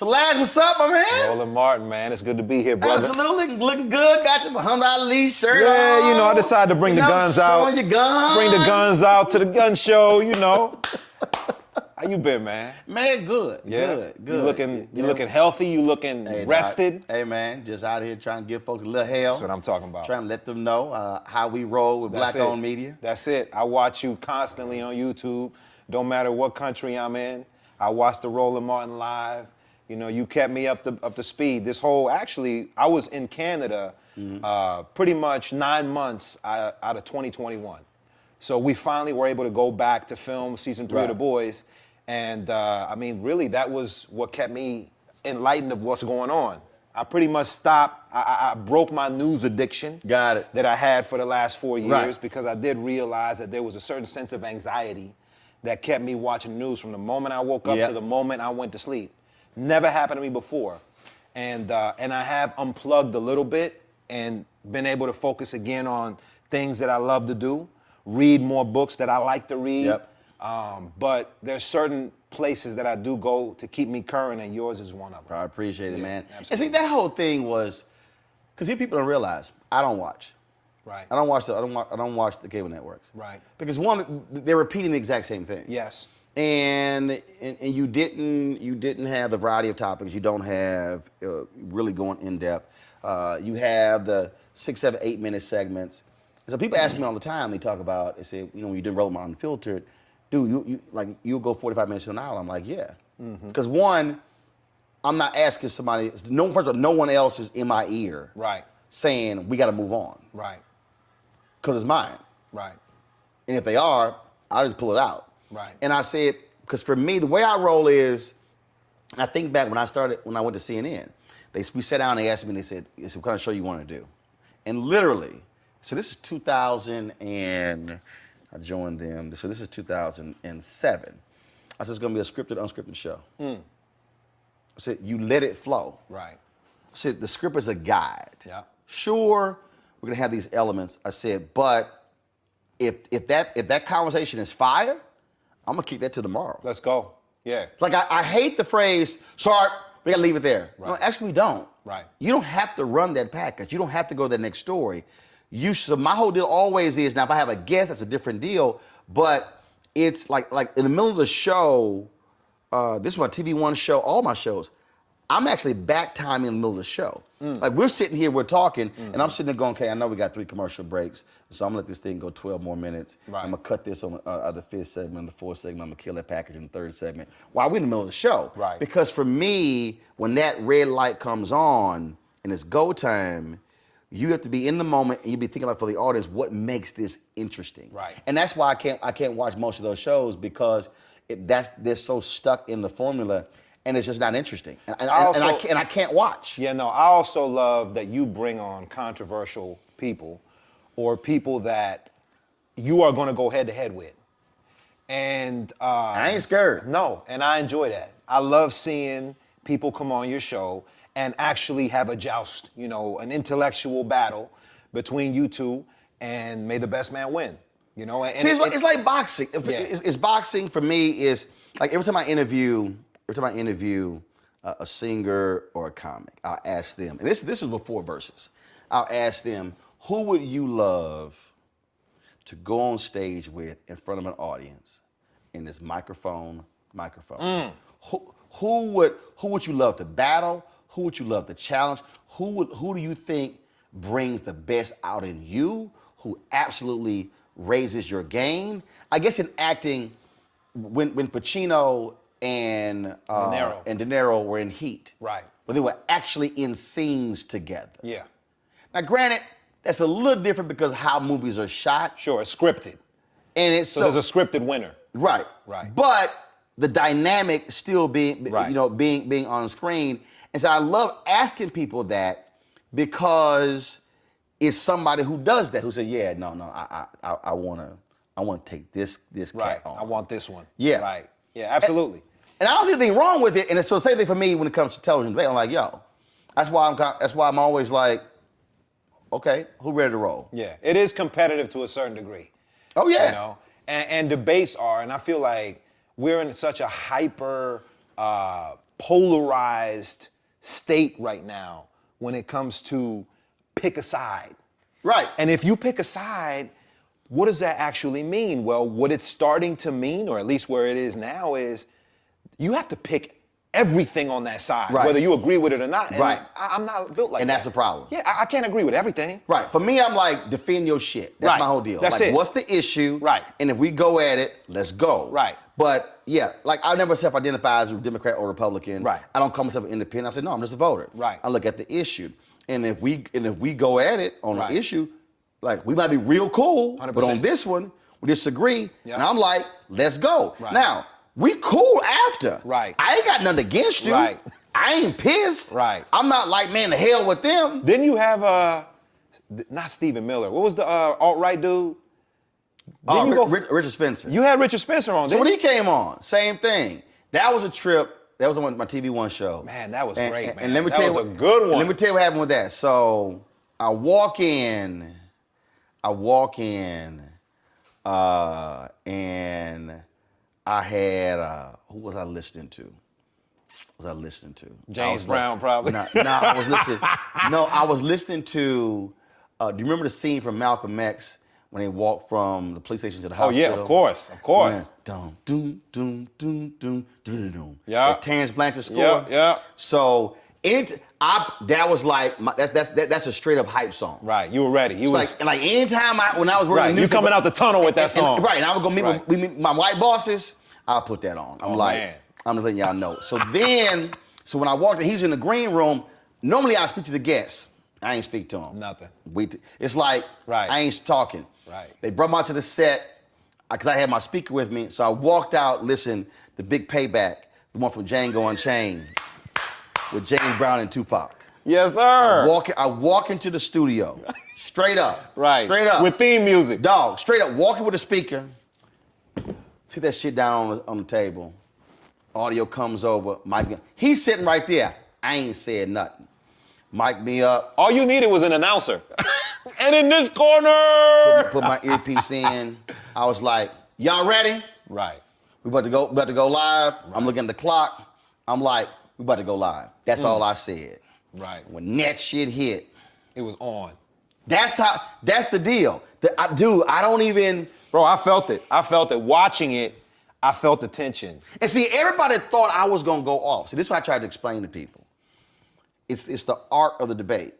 So Laz, what's up, my man? Roland Martin, man. It's good to be here, brother. Absolutely, looking good. Got your Muhammad Ali shirt on. Yeah, you know, I decided to bring the guns out. Showing your guns. Bring the guns out to the gun show, you know. How you been, man? Man, good. Yeah? Good. You looking healthy? You looking rested? Hey, man, just out here trying to give folks a little hell. That's what I'm talking about. Trying to let them know how we roll with Black-owned media. That's it. I watch you constantly on YouTube. Don't matter what country I'm in. I watch the Roland Martin live. You know, you kept me up to speed. Actually, I was in Canada pretty much 9 months out of 2021. So we finally were able to go back to film season 3 of The Boys. And I mean, really, that was what kept me enlightened of what's going on. I pretty much stopped. I broke my news addiction. Got it. That I had for the last 4 years because I did realize that there was a certain sense of anxiety that kept me watching the news from the moment I woke up to the moment I went to sleep. Never happened to me before. And I have unplugged a little bit and been able to focus again on things that I love to do, read more books that I like to read. But there's certain places that I do go to keep me current, and yours is one of them. I appreciate it, man. Absolutely. And see, that whole thing was, because people don't realize, I don't watch. Right. I don't watch the cable networks. Right. Because one, they're repeating the exact same thing. Yes. And you didn't have the variety of topics. You don't have really going in depth. You have the 6, 7, 8 minute segments. So people ask me all the time. They talk about. They say, you know, when you did Roland Martin Unfiltered, dude, you'll go 45 minutes to an hour. I'm like, yeah. Because one, I'm not asking somebody. First of all, no one else is in my ear. Right. Saying we got to move on. Right. Because it's mine. Right. And if they are, I'll just pull it out. Right. And I said, because for me, the way I roll is, I think back when I went to CNN, we sat down and they asked me, and they said, what kind of show you want to do? And literally, so this is 2000 and, I joined them, so this is 2007. I said, it's going to be a scripted, unscripted show. I said, you let it flow. Right. I said, the script is a guide. Yeah. Sure, we're going to have these elements. I said, but if that conversation is fire, I'm gonna keep that to tomorrow. Let's go. Yeah. Like I hate the phrase, sorry, we gotta leave it there. Right. No, actually we don't. Right. You don't have to run that package. You don't have to go to that next story. So my whole deal always is, now if I have a guest, that's a different deal, but it's like in the middle of the show, this is my TV One show, all my shows, I'm actually back timing in the middle of the show. Like we're sitting here, we're talking, and I'm sitting there going, okay, I know we got 3 commercial breaks, so I'm gonna let this thing go 12 more minutes. Right. I'm gonna cut this on the 5th segment, the 4th segment, I'm gonna kill that package in the 3rd segment while we're in the middle of the show. Right. Because for me, when that red light comes on and it's go time, you have to be in the moment and you be thinking like for the audience, what makes this interesting? Right. And that's why I can't watch most of those shows because they're so stuck in the formula. And it's just not interesting. And I can't watch. Yeah, no, I also love that you bring on controversial people or people that you are going to go head to head with. And I ain't scared. No, and I enjoy that. I love seeing people come on your show and actually have a joust, you know, an intellectual battle between you two, and may the best man win. You know, and see, it's like boxing. Yeah. It's boxing for me is like every time I interview a singer or a comic, I'll ask them, and this was before Versus, I'll ask them, who would you love to go on stage with in front of an audience in this microphone? Who would you love to battle? Who would you love to challenge? Who do you think brings the best out in you? Who absolutely raises your game? I guess in acting, when Pacino and De Niro were in Heat. Right. But they were actually in scenes together. Yeah. Now, granted, that's a little different because how movies are shot. Sure, it's scripted. And it's so there's a scripted winner. Right. Right. But the dynamic still being on screen. And so I love asking people that because it's somebody who does that, who said, yeah, no, I wanna take this cat on. I want this one. Yeah. Right. Yeah, absolutely. And I don't see anything wrong with it. And it's the same thing for me when it comes to television debate. I'm like, yo, that's why I'm always like, okay, who ready to roll? Yeah, it is competitive to a certain degree. Oh yeah. You know, and debates are, and I feel like we're in such a hyper polarized state right now when it comes to pick a side. Right. And if you pick a side, what does that actually mean? Well, what it's starting to mean, or at least where it is now, is you have to pick everything on that side, Right. whether you agree with it or not. And Right. I'm not built like that. And that's the problem. Yeah, I can't agree with everything. Right. For me, I'm like, defend your shit. That's Right. my whole deal. That's like, it. what's the issue? Right. And if we go at it, let's go. Right. But yeah, like I never self-identify as a Democrat or Republican. Right. I don't call myself an independent. I said, no, I'm just a voter. Right. I look at the issue. And if we go at it on Right. an issue, like we might be real cool, 100%. but on this one, we disagree. Yep. And I'm like, let's go. Right. Now, we cool after. Right. I ain't got nothing against you. Right. I ain't pissed. Right. I'm not like, man, the hell with them. Didn't you have not Stephen Miller? What was the alt-right dude? Didn't you go? Richard Spencer. You had Richard Spencer on. So Didn't when you? he came on, same thing. That was a trip. That was on my TV One show. Man, that was great, man. And let me That tell was you a good one. Let me tell you what happened with that. So I walk in, and I had who was I listening to? James Brown, probably. No, I was listening. No, I was listening to. Do you remember the scene from Malcolm X when they walked from the police station to the Oh hospital? yeah, of course. Dum dum dum dum dum dum dum. Yeah. The Terrence Blanchard score. Yeah, yeah. So that was like that's a straight up hype song. Right, you were ready. You was Like anytime when I was working, right. You coming out the tunnel with that song. right? And I would go meet Right. with my white bosses. I'll put that on. I'm like, man. I'm letting y'all know. So when I walked in, he's in the green room. Normally I speak to the guests. I ain't speak to him. Nothing. It's like Right. I ain't talking. Right. They brought me out to the set because I had my speaker with me. So I walked out, listened, the big payback, the one from Django Unchained with James Brown and Tupac. Yes, sir. I walk into the studio, straight up. Right. Straight up. With theme music. Dog, straight up, walking with a speaker. See that shit down on the table. Audio comes over. Mike, he's sitting right there. I ain't said nothing. Mic me up. All you needed was an announcer. And in this corner. Put my earpiece in. I was like, y'all ready? Right. We about to go live. Right. I'm looking at the clock. I'm like, we about to go live. That's all I said. Right. When that shit hit, it was on. That's the deal. I don't even. Bro, I felt it. Watching it, I felt the tension. And see, everybody thought I was gonna go off. See, this is what I tried to explain to people. It's the art of the debate.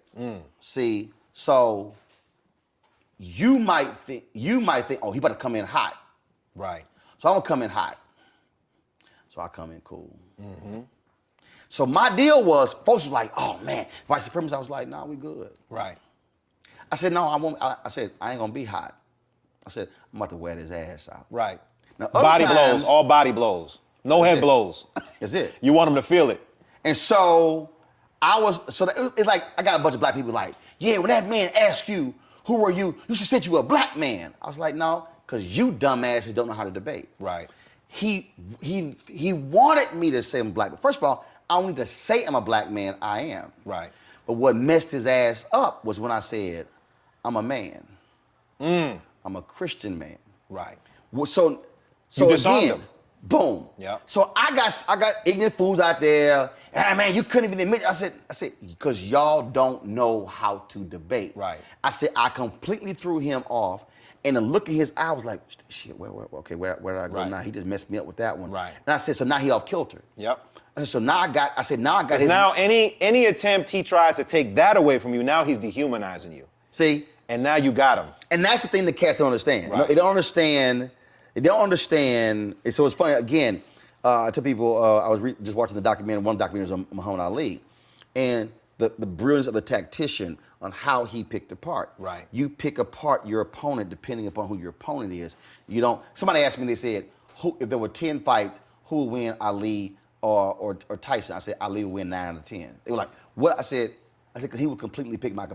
See, so you might think, oh, he about to come in hot. Right. So I'm gonna come in hot. So I come in cool. So my deal was, folks was like, oh man, white supremacists. I was like, nah, we good. Right. I said, no, I won't. I said, I ain't gonna be hot. I said, I'm about to wear his ass out. Right. Now, body blows, all body blows. No head blows. That's it. You want them to feel it. And so it's like, I got a bunch of black people like, yeah, when that man asked you, who are you? You should say you a black man. I was like, no, because you dumbasses don't know how to debate. Right. He wanted me to say I'm black. But first of all, I don't need to say I'm a black man, I am. Right. But what messed his ass up was when I said, I'm a man. I'm a Christian man. Right. So You disarmed again, him. boom. Yeah. So I got ignorant fools out there. Man, you couldn't even admit it. I said, because y'all don't know how to debate. Right. I said, I completely threw him off. And the look in his eye was like, shit, where did I go Right. now? He just messed me up with that one. Right. And I said, so now he off kilter. Yep. I said, so now I got his. Now any attempt he tries to take that away from you, now he's dehumanizing you. See? And now you got him. And that's the thing that cats don't understand. Right. They don't understand. And so it's funny, again, I tell people, I was just watching the documentary, one documentary was on Muhammad Ali, and the brilliance of the tactician on how he picked apart. Right. You pick apart your opponent depending upon who your opponent is. You don't, somebody asked me, they said, if there were 10 fights, who would win, Ali or Tyson? I said, Ali would win 9 out of 10. They were like, what? I said, because he would completely pick Mike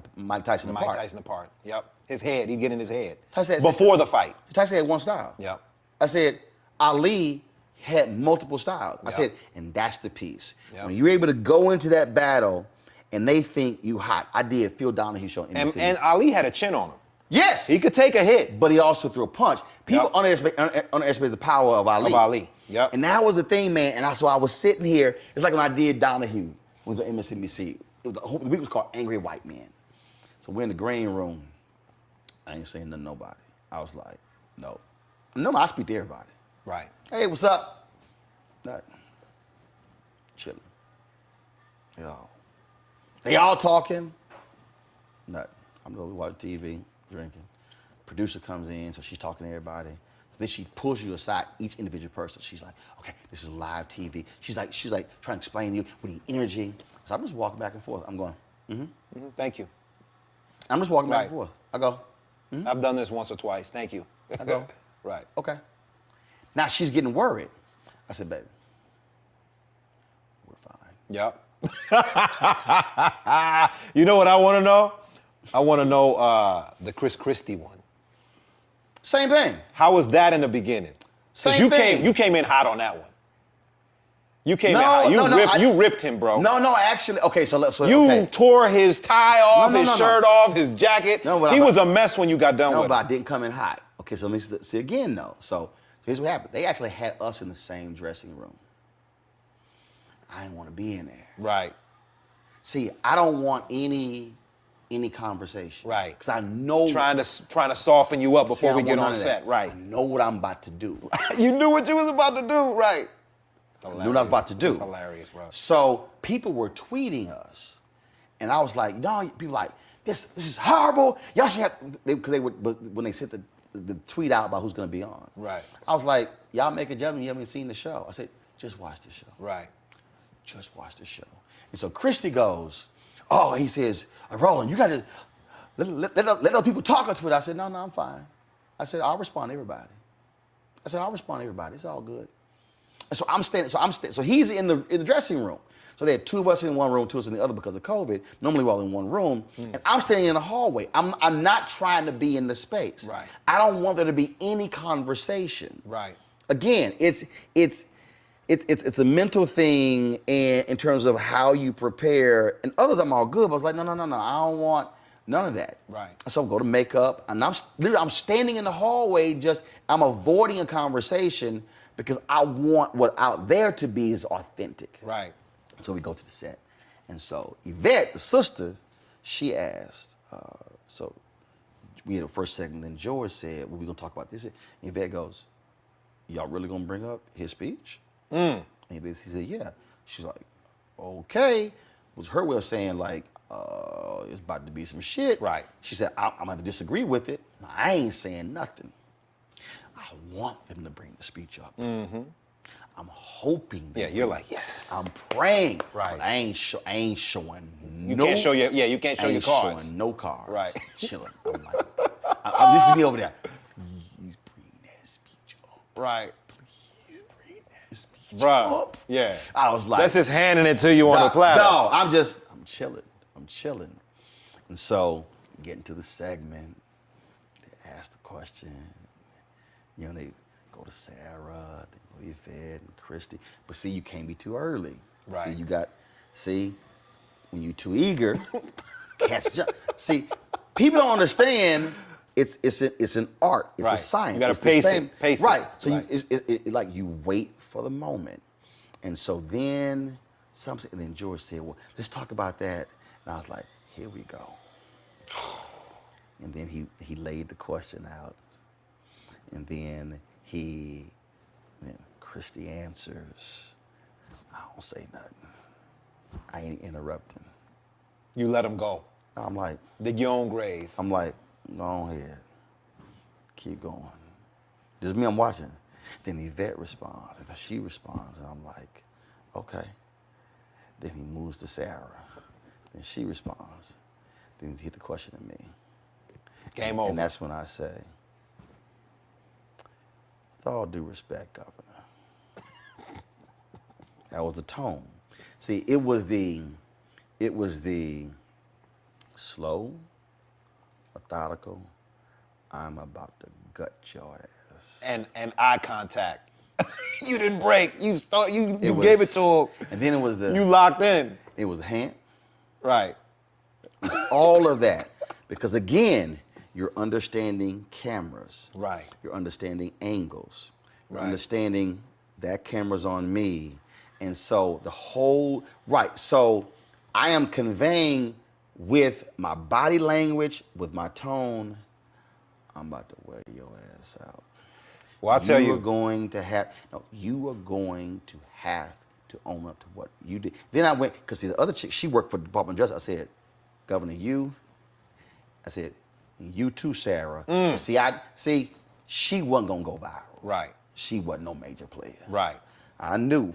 Tyson apart. Mike Tyson apart. Yep. His head, he'd get in his head. Tyson Before the fight. Tyson had one style. Yep. I said, Ali had multiple styles. I Yep. said, and that's the piece. Yep. When you're able to go into that battle and they think you hot. I did Phil Donahue show. And Ali had a chin on him. Yes. He could take a hit. But he also threw a punch. People Yep. underestimate the power of Ali. Of Ali, yep. And that was the thing, man. And so I was sitting here. It's like when I did Donahue. It was on MSNBC. The week was called Angry White Man. So we're in the green room. I ain't saying nothing to nobody. I was like, no. No, I speak to everybody. Right. Hey, what's up? Nothing. Chilling. They all talking. Nothing. I'm going to watch TV, drinking. Producer comes in, so she's talking to everybody. Then she pulls you aside, each individual person. She's like, okay, this is live TV. She's like trying to explain to you, we need energy. So I'm just walking back and forth. I'm going, Thank you. I'm just walking back and forth. I go, I've done this once or twice. Thank you. I go, Right. okay. Now she's getting worried. I said, baby, we're fine. Yep. You know what I want to know? I want to know the Chris Christie one. Same thing. How was that in the beginning? Same thing. You came in hot on that one. You came in No, hot. no, You ripped him, bro. No, actually, okay, so You okay. tore his tie off, No, his shirt off, his jacket. No, but he was a mess when you got done No, with but him. I didn't come in hot. Okay, so let me see again, though. So here's what happened. They actually had us in the same dressing room. I didn't want to be in there. Right. See, I don't want any conversation. Right. Because I know. Trying to soften you up before we get on set. Right. I know what I'm about to do. You knew what you was about to do. Right. I knew what I was about to do. It's hilarious, bro. So people were tweeting us, and I was like, no, people like, this is horrible. Y'all should have, because they would, but when they sent the tweet out about who's going to be on. Right. I was like, y'all make a judgment, you haven't seen the show. I said, just watch the show. Right. Just watch the show. And so Christie goes, oh, he says, Roland, you got to let those people talk on Twitter. I said, no, I'm fine. I said, I'll respond to everybody. It's all good. And so I'm standing. So he's in the dressing room. So they had two of us in one room, two of us in the other because of COVID. Normally we're all in one room, and I'm standing in the hallway. I'm not trying to be in the space. Right. I don't want there to be any conversation. Right. Again, it's a mental thing, and in terms of how you prepare. And others, I'm all good. But I was like, no, I don't want none of that. Right. So go to makeup, and I'm standing in the hallway. I'm avoiding a conversation because I want what out there to be is authentic. Right. So we go to the set, and so Yvette, the sister, she asked. So we had a first segment. Then George said, "Well, we gonna talk about this." And Yvette goes, "Y'all really gonna bring up his speech?" And he said, "Yeah." She's like, "Okay." Was her way of saying like, "It's about to be some shit." Right. She said, "I'm gonna disagree with it. I ain't saying nothing. I want them to bring the speech up. I'm hoping." Yeah, you're like, yes. I'm praying. Right. But I ain't showing You no. can't show your you can't show I your ain't cards. showing no cards. Right. Chilling. I'm like, this is me over there. Please bring that speech up. Right. Please bring that speech Bruh. up. Yeah. I was like, That's just handing it to you on a platter. No, I'm chilling. And so, getting to the segment, they ask the question. They go to Sarah, they go to Yvette and Christie. But see, you can't be too early. Right. See, when you're too eager, cats jump. See, people don't understand. It's an art. It's Right. a science. You gotta It's the pace same- it. Pace right. it. So Right. like you wait for the moment, and so then something. And then George said, "Well, let's talk about that." And I was like, "Here we go." And then he laid the question out, and then Christie answers. I don't say nothing. I ain't interrupting. You let him go. I'm like, Dig your own grave. go ahead. Keep going. Just me, I'm watching. Then Yvette responds, and she responds, and I'm like, okay. Then he moves to Sarah. Then she responds. Then he hit the question at me. Game over. And that's when I say, with all due respect, Governor. That was the tone. See, it was the slow, methodical, I'm about to gut your ass. And eye contact. You didn't break. You gave it to him. And then it was You locked in. It was the hand. Right. All of that. Because again, you're understanding cameras. Right. You're understanding angles. You're Right. understanding that camera's on me. And so the whole, right, so I am conveying with my body language, with my tone, I'm about to wear your ass out. Well, I'll tell You you. are going to have, no, you are going to have to own up to what you did. Then I went, because the other chick, she worked for the Department of Justice. I said, Governor, I said, you too, Sarah. See, she wasn't going to go viral. Right. She wasn't no major player. Right. I knew.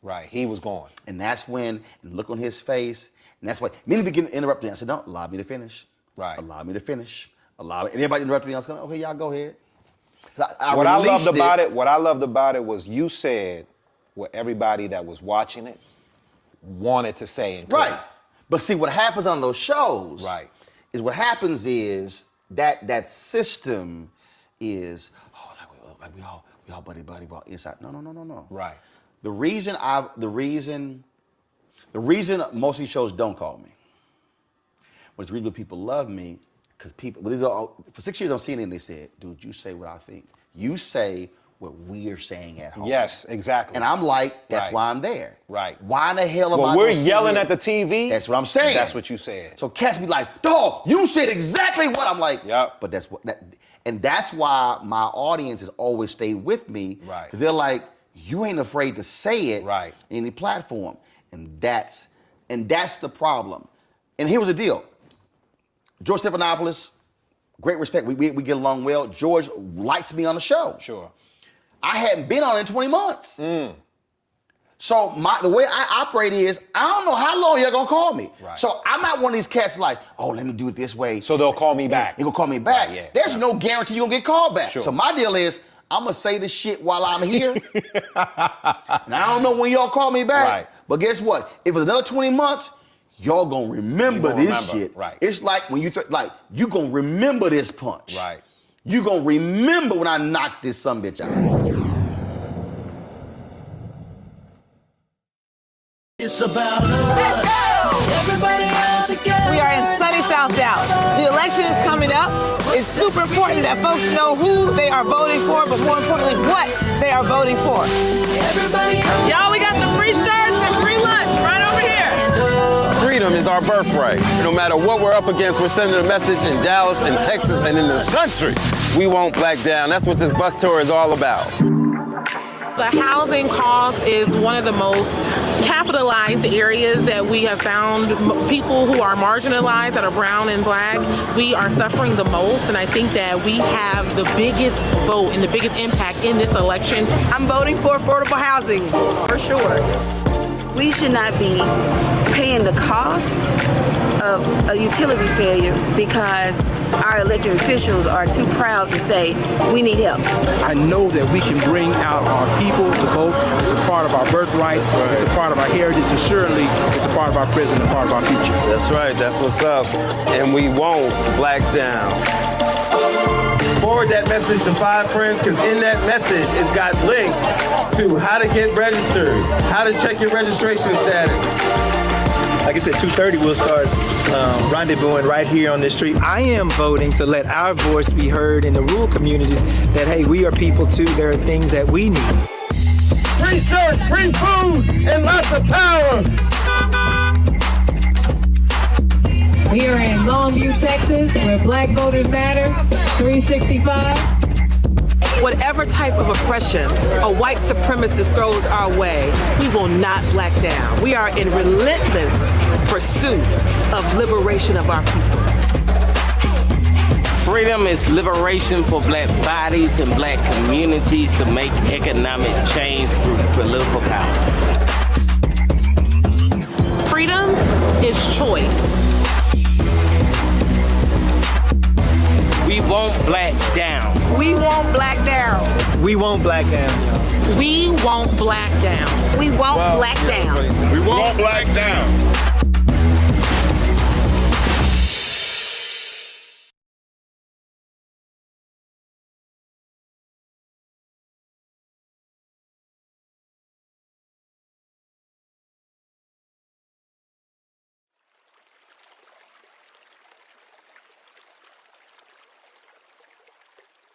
Right. He was going. And that's when, and look on his face, and that's why, many people get interrupted. I said, don't, allow me to finish. Right. Allow me to finish. And everybody interrupted me. I was going, okay, y'all go ahead. What I loved about it was you said what everybody that was watching it wanted to say. And right. But see, what happens on those shows, right, is what happens is that system is, oh, like we all buddy, we're inside. No. Right. The reason most of these shows don't call me, but it's the reason people love me, because for 6 years on CNN, they said, dude, you say what I think. You say what we're saying at home. Yes, exactly. And I'm like, that's why I'm there. Right. Why in the hell am I? Well, we're yelling at the TV. That's what I'm saying. That's what you said. So cats be like, dog, you said exactly what I'm like. Yep. But that's why my audience has always stayed with me. Right. Because they're like, you ain't afraid to say it. Right. In any platform. And that's the problem. And here was the deal. George Stephanopoulos, great respect. We get along well. George likes me on the show. Sure. I hadn't been on it in 20 months. So the way I operate is, I don't know how long you're gonna call me. Right. So I'm not one of these cats like, oh, let me do it this way. So they'll call me back. They're gonna call me back. Right, yeah. There's no guarantee you're gonna get called back. Sure. So my deal is, I'm gonna say this shit while I'm here. And I don't know when y'all call me back. Right. But guess what? If it's another 20 months, y'all gonna remember this shit. Right. It's like when you gonna remember this punch. Right. You gonna remember when I knocked this sumbitch out. It's about us. Everybody out together. We are in sunny South Dallas. The election is coming up. It's super important that folks know who they are voting for, but more importantly, what they are voting for. Everybody out. Y'all, we got the free shirts and free lunch right over here. Freedom is our birthright. No matter what we're up against, we're sending a message in Dallas and Texas and in the country. We won't back down. That's what this bus tour is all about. The housing cost is one of the most capitalized areas that we have found. People who are marginalized, that are brown and black, we are suffering the most, and I think that we have the biggest vote and the biggest impact in this election. I'm voting for affordable housing, for sure. We should not be paying the cost of a utility failure because our elected officials are too proud to say we need help. I know that we can bring out our people to vote. It's a part of our birthright. It's a part of our heritage, and surely it's a part of our present and part of our future. That's right. That's what's up. And we won't black down. Forward that message to 5 friends, because in that message, it's got links to how to get registered, how to check your registration status. Like I said, 2:30 we'll start rendezvousing right here on this street. I am voting to let our voice be heard in the rural communities that, hey, we are people too. There are things that we need. Free shirts, free food, and lots of power. We are in Longview, Texas, where Black Voters Matter, 365. Whatever type of oppression a white supremacist throws our way, we will not black down. We are in relentless pursuit of liberation of our people. Freedom is liberation for black bodies and black communities to make economic change through political power. Freedom is choice. We won't black down. We won't black down. We won't black down. We won't black down. We won't black down. We won't black down.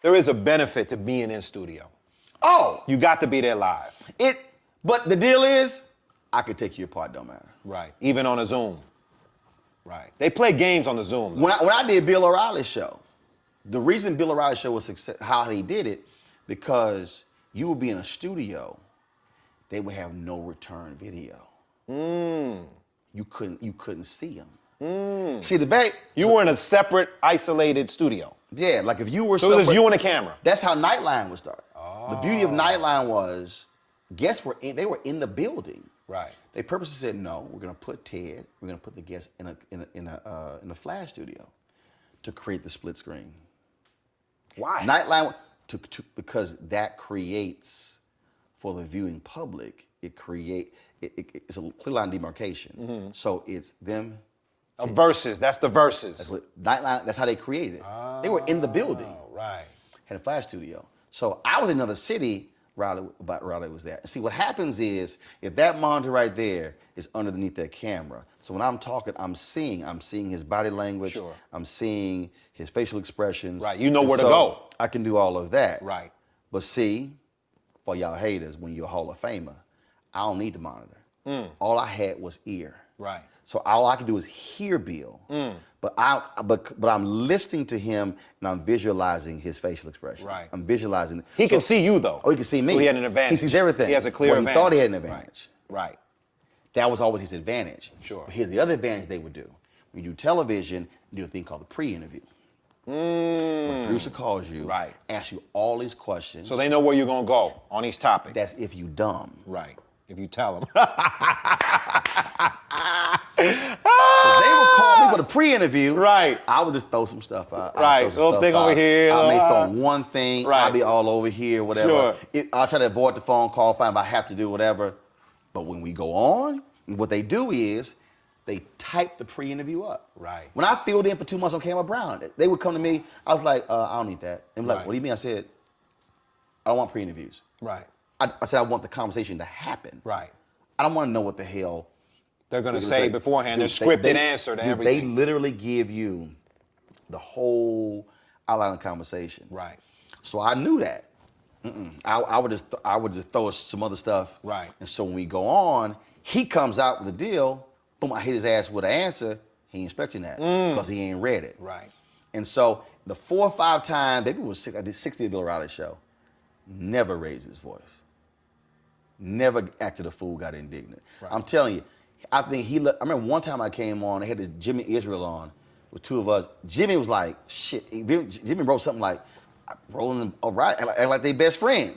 There is a benefit to being in studio. Oh, You got to be there live. But the deal is, I could take you apart, don't matter. Right. Even on a Zoom. Right. They play games on the Zoom. though. When I did Bill O'Reilly's show, the reason Bill O'Reilly's show was success, how he did it, because you would be in a studio, they would have no return video. You couldn't see them. See the back. You were in a separate, isolated studio. Yeah, like if you were. So it was you and a camera. That's how Nightline was started. The beauty of Nightline was, guests they were in the building. Right. They purposely said, no, we're gonna put Ted, we're gonna put the guests in a flash studio to create the split screen. Why? Nightline because that creates for the viewing public. It's a clear line demarcation. So it's them. Versus. That's the versus. That's what Nightline. That's how they created it. They were in the building. Right. Had a flash studio. So I was in another city. Riley was there. See, what happens is, if that monitor right there is underneath that camera, so when I'm talking, I'm seeing his body language. Sure. I'm seeing his facial expressions. Right. You know where to So go. I can do all of that. Right. But see, for y'all haters, when you're a Hall of Famer, I don't need the monitor. All I had was ear. Right. So all I can do is hear Bill, but I'm listening to him and I'm visualizing his facial expression. Right. I'm visualizing. He can see you though. Oh, he can see me. So he had an advantage. He sees everything. He has a clear advantage. He thought he had an advantage. Right. That was always his advantage. Sure. But here's the other advantage they would do. When you do television, you do a thing called the pre-interview. When the producer calls you, Right. asks you all these questions. So they know where you're gonna go on each topic. That's if you dumb. Right. If you tell them. So they would call me for the pre-interview. Right. I would just throw some stuff out. Right. Little thing over here. I may throw one thing. Right. I'll be all over here, whatever. Sure. I'll try to avoid the phone call, find if I have to do whatever. But when we go on, what they do is they type the pre-interview up. Right. When I filled in for 2 months on Camera Brown, they would come to me. I was like, I don't need that. And like, Right. what do you mean? I said, I don't want pre-interviews. Right. I said I want the conversation to happen. Right. I don't want to know what the hell They're gonna They say like, beforehand. dude, There's scripted answer to dude, everything. They literally give you the whole outline of the conversation. Right. So I knew that. I would just throw some other stuff. Right. And so when we go on, he comes out with a deal. Boom! I hit his ass with an answer. He ain't expecting that because he ain't read it. Right. And so the 4 or 5 times, maybe it was 6. I did 60 of Bill O'Reilly's show. Never raised his voice. Never acted a fool. Got indignant. Right. I'm telling you. I think I remember one time I came on, they had this Jimmy Israel on with 2 of us. Jimmy was like, shit. Jimmy wrote something like, Roland, all right, act like they best friends.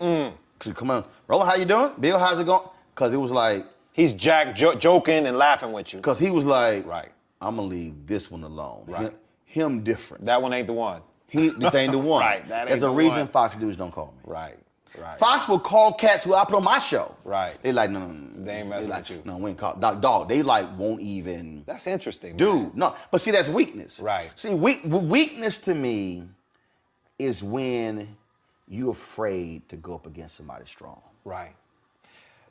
Come on, Roland, how you doing? Bill, how's it going? Because it was like. He's joking and laughing with you. Because he was like, right. I'm going to leave this one alone. Right. Him different. That one ain't the one. This ain't the one. Right, that ain't There's a the reason one. Fox dudes don't call me. Right. Right. Fox will call cats who I put on my show. Right. They like, no. They ain't messing like, with you. No, we ain't call. Dog, they like won't even. That's interesting. Dude, man. no. But see, that's weakness. Right. See, weakness to me is when you're afraid to go up against somebody strong. Right.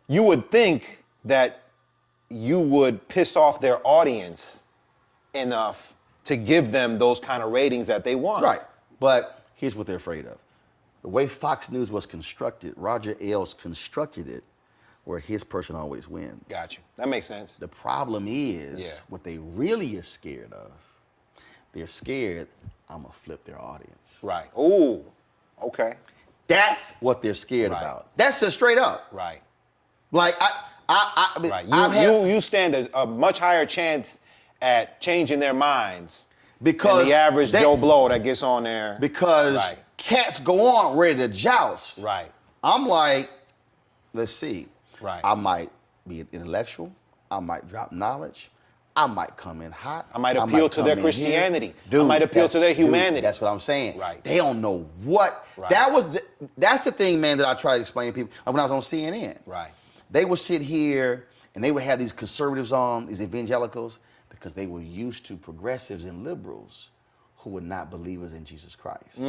You would think that you would piss off their audience enough to give them those kind of ratings that they want. Right. But here's what they're afraid of. The way Fox News was constructed, Roger Ailes constructed it where his person always wins. Got you. That makes sense. The problem is, what they really is scared of, they're scared I'm going to flip their audience. Right. Ooh, okay. That's what they're scared about. That's just straight up. Right. Like, I mean, right. You stand a much higher chance at changing their minds because than the average Joe Blow that gets on there. Because cats go on ready to joust. Right. I'm like, let's see. Right. I might be intellectual. I might drop knowledge. I might come in hot. I might appeal to their Christianity. Dude, I might appeal to their humanity. Dude, that's what I'm saying. Right. They don't know what. Right. That's the thing, man, that I try to explain to people. When I was on CNN. Right. They would sit here and they would have these conservatives on, these evangelicals, because they were used to progressives and liberals who were not believers in Jesus Christ.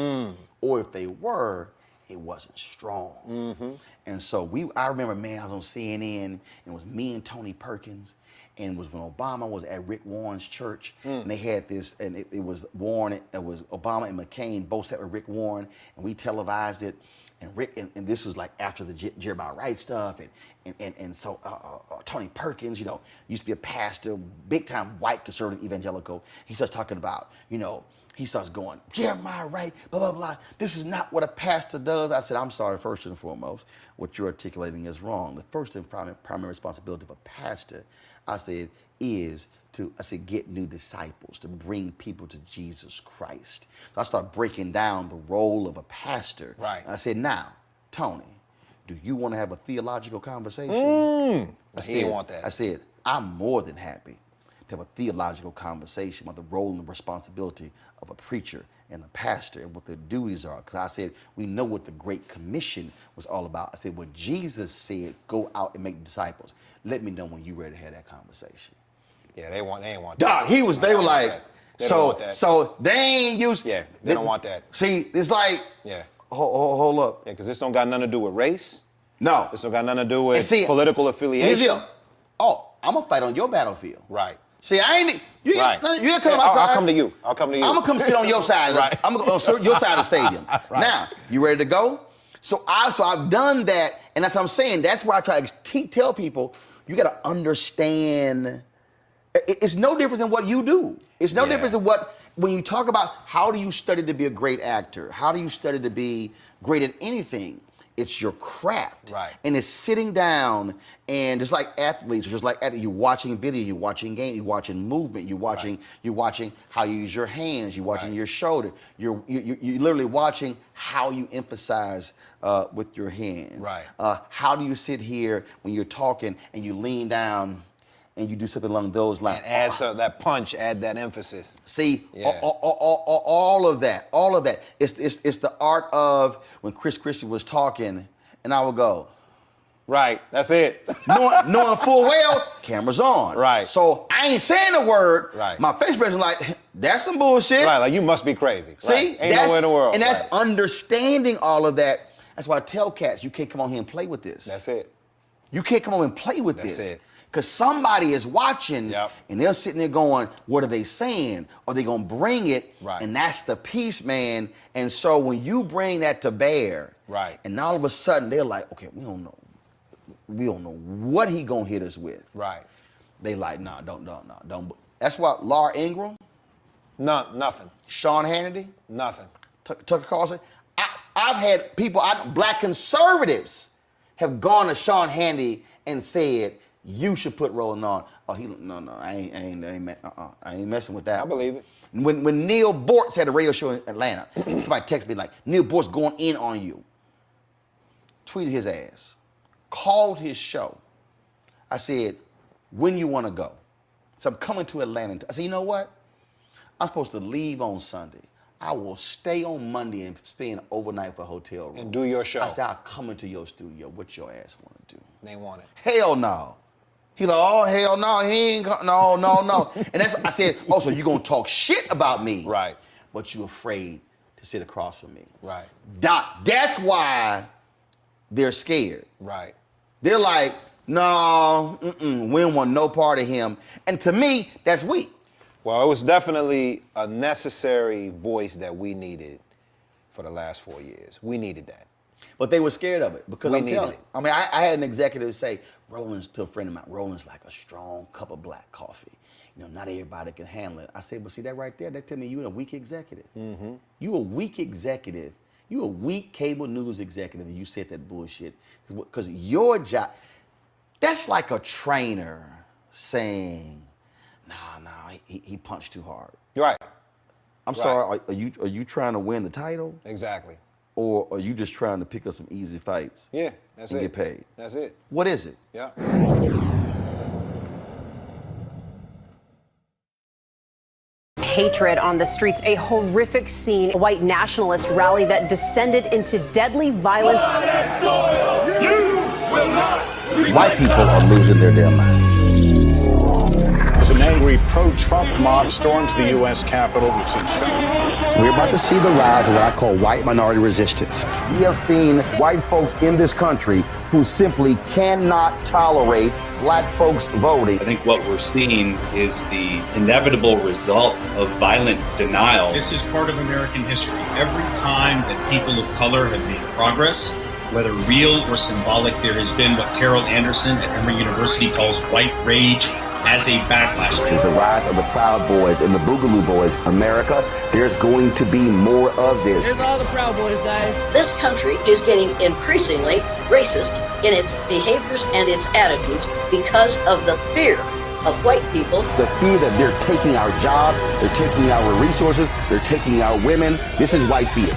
Or if they were, it wasn't strong. And so I remember, man, I was on CNN and it was me and Tony Perkins and it was when Obama was at Rick Warren's church, and they had this, and it was Warren, it was Obama and McCain both sat with Rick Warren, and we televised it, and Rick, and this was like after the Jeremiah Wright stuff, and so Tony Perkins, you know, used to be a pastor, big time white conservative evangelical. He starts talking about, you know, he starts going, Jeremiah Wright, blah, blah, blah. This is not what a pastor does. I said, I'm sorry, first and foremost, what you're articulating is wrong. The first and primary responsibility of a pastor, I said, is to, get new disciples, to bring people to Jesus Christ. So I start breaking down the role of a pastor. Right. I said, now, Tony, do you want to have a theological conversation? He didn't want that. I said, I'm more than happy to have a theological conversation about the role and the responsibility of a preacher and a pastor and what their duties are. Because I said, we know what the Great Commission was all about. I said, what Jesus said, go out and make disciples. Let me know when you're ready to have that conversation. Yeah, they ain't want that. Dog, they were like, so they ain't used. Yeah, they don't want that. See, it's like, yeah. Hold up. Yeah, because this don't got nothing to do with race. No. This don't got nothing to do with see, political affiliation. Oh, I'm gonna fight on your battlefield. Right. See, I ain't. You ain't come to my side. I'll come to you. I'm gonna come sit on your side. Right. I'm gonna go on your side of the stadium. Right. Now, you ready to go? So I've done that, and that's what I'm saying. That's where I try to tell people, you got to understand. It's no different than what you do. It's no different than when you talk about how do you study to be a great actor? How do you study to be great at anything? It's your craft. Right. And it's sitting down, and just like athletes, you're watching video, you're watching game, you're watching movement, you're watching how you use your hands, you're watching your shoulder, you're literally watching how you emphasize with your hands. Right. How do you sit here when you're talking and you lean down and you do something along those lines? And add that punch, add that emphasis. See, all of that. It's the art of when Chris Christie was talking, and I would go, right, that's it. knowing full well, camera's on. Right. So I ain't saying a word. Right. My face expression like, that's some bullshit. Right, like you must be crazy. See, right. Ain't nowhere in the world. And that's understanding all of that. That's why I tell cats, you can't come on here and play with this. That's it. You can't come on and play with this. That's it. Because somebody is watching, and they're sitting there going, what are they saying? Are they going to bring it? Right. And that's the piece, man. And so when you bring that to bear, right, and all of a sudden they're like, okay, we don't know what he going to hit us with. Right. They like, nah, don't. That's why Laura Ingraham. Nothing. Sean Hannity. Nothing. Tucker Carlson. I've had people, black conservatives have gone to Sean Hannity and said, you should put Roland on. Oh, I ain't messing with that. I believe it. When Neil Bortz had a radio show in Atlanta, somebody texted me like, Neil Bortz going in on you. Tweeted his ass. Called his show. I said, when you want to go? So I'm coming to Atlanta. I said, you know what? I'm supposed to leave on Sunday. I will stay on Monday and spend overnight for a hotel room. And do your show. I said, I'll come into your studio. What your ass want to do? They want it. Hell no. He's like, oh, hell no, he ain't, no. And that's what I said, oh, so you gonna talk shit about me. Right. But you afraid to sit across from me. Right. That's why they're scared. Right. They're like, no, we don't want no part of him. And to me, that's weak. Well, it was definitely a necessary voice that we needed for the last 4 years. We needed that. But they were scared of it because I'm telling you. it. I mean, I had an executive say, Roland's to a friend of mine, Roland's like a strong cup of black coffee. You know, not everybody can handle it. I said, but see that right there? That tell me you're a weak executive. Mm-hmm. You a weak executive. You a weak cable news executive and you said that bullshit. Because your job, that's like a trainer saying, nah, he punched too hard. Right. I'm sorry, are you trying to win the title? Exactly. Or are you just trying to pick up some easy fights? Yeah, that's and it. get paid? That's it. What is it? Yeah. Hatred on the streets, a horrific scene, a white nationalist rally that descended into deadly violence. White people are losing their damn minds. It's a An angry pro-Trump mob storms the U.S. Capitol. We've seen shootings. We're about to see the rise of what I call white minority resistance. We have seen white folks in this country who simply cannot tolerate black folks voting. I think what we're seeing is the inevitable result of violent denial. This is part of American history. Every time that people of color have made progress, whether real or symbolic, there has been what Carol Anderson at Emory University calls white rage as a backlash. This is the rise of the Proud Boys and the Boogaloo Boys. America, there's going to be more of this. Here's all the Proud Boys, guys. This country is getting increasingly racist in its behaviors and its attitudes because of the fear of white people. The fear that they're taking our jobs, they're taking our resources, they're taking our women. This is white fear.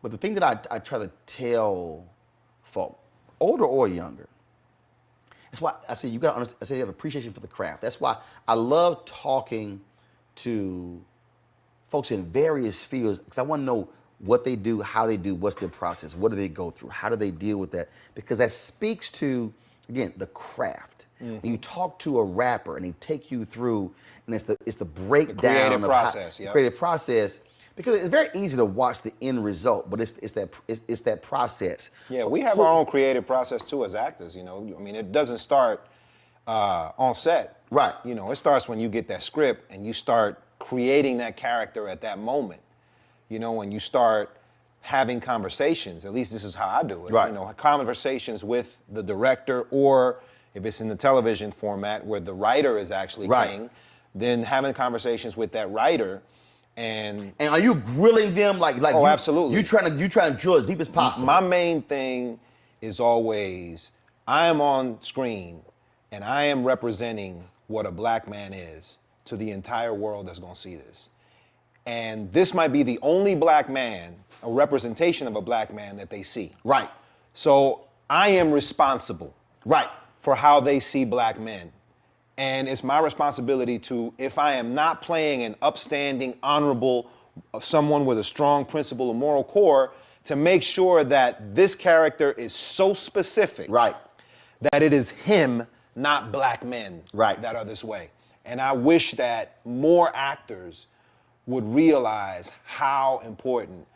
But the thing that I try to tell folk, older or younger, that's why I say you got to understand, I say you have appreciation for the craft. That's why I love talking to folks in various fields, because I want to know what they do, how they do, what's their process, what do they go through, how do they deal with that? Because that speaks to, again, the craft. When you talk to a rapper and he take you through, and it's the breakdown creative of process, the creative process. Because it's very easy to watch the end result, but it's that process. Yeah, we have our own creative process too as actors. You know, I mean, it doesn't start on set. Right. You know, it starts when you get that script and you start creating that character at that moment. You know, when you start having conversations. At least this is how I do it. Right. You know, conversations with the director, or if it's in the television format where the writer is actually king, then having conversations with that writer. And are you grilling them like oh, absolutely. You trying to drill as deep as possible? My main thing is always, I am on screen and I am representing what a black man is to the entire world that's gonna see this. And this might be the only black man, a representation of a black man that they see. Right. So I am responsible. Right. For how they see black men. And it's my responsibility to, if I am not playing an upstanding, honorable, someone with a strong principle or moral core, to make sure that this character is so specific, right, that it is him, not black men, right, that are this way. And I wish that more actors would realize how important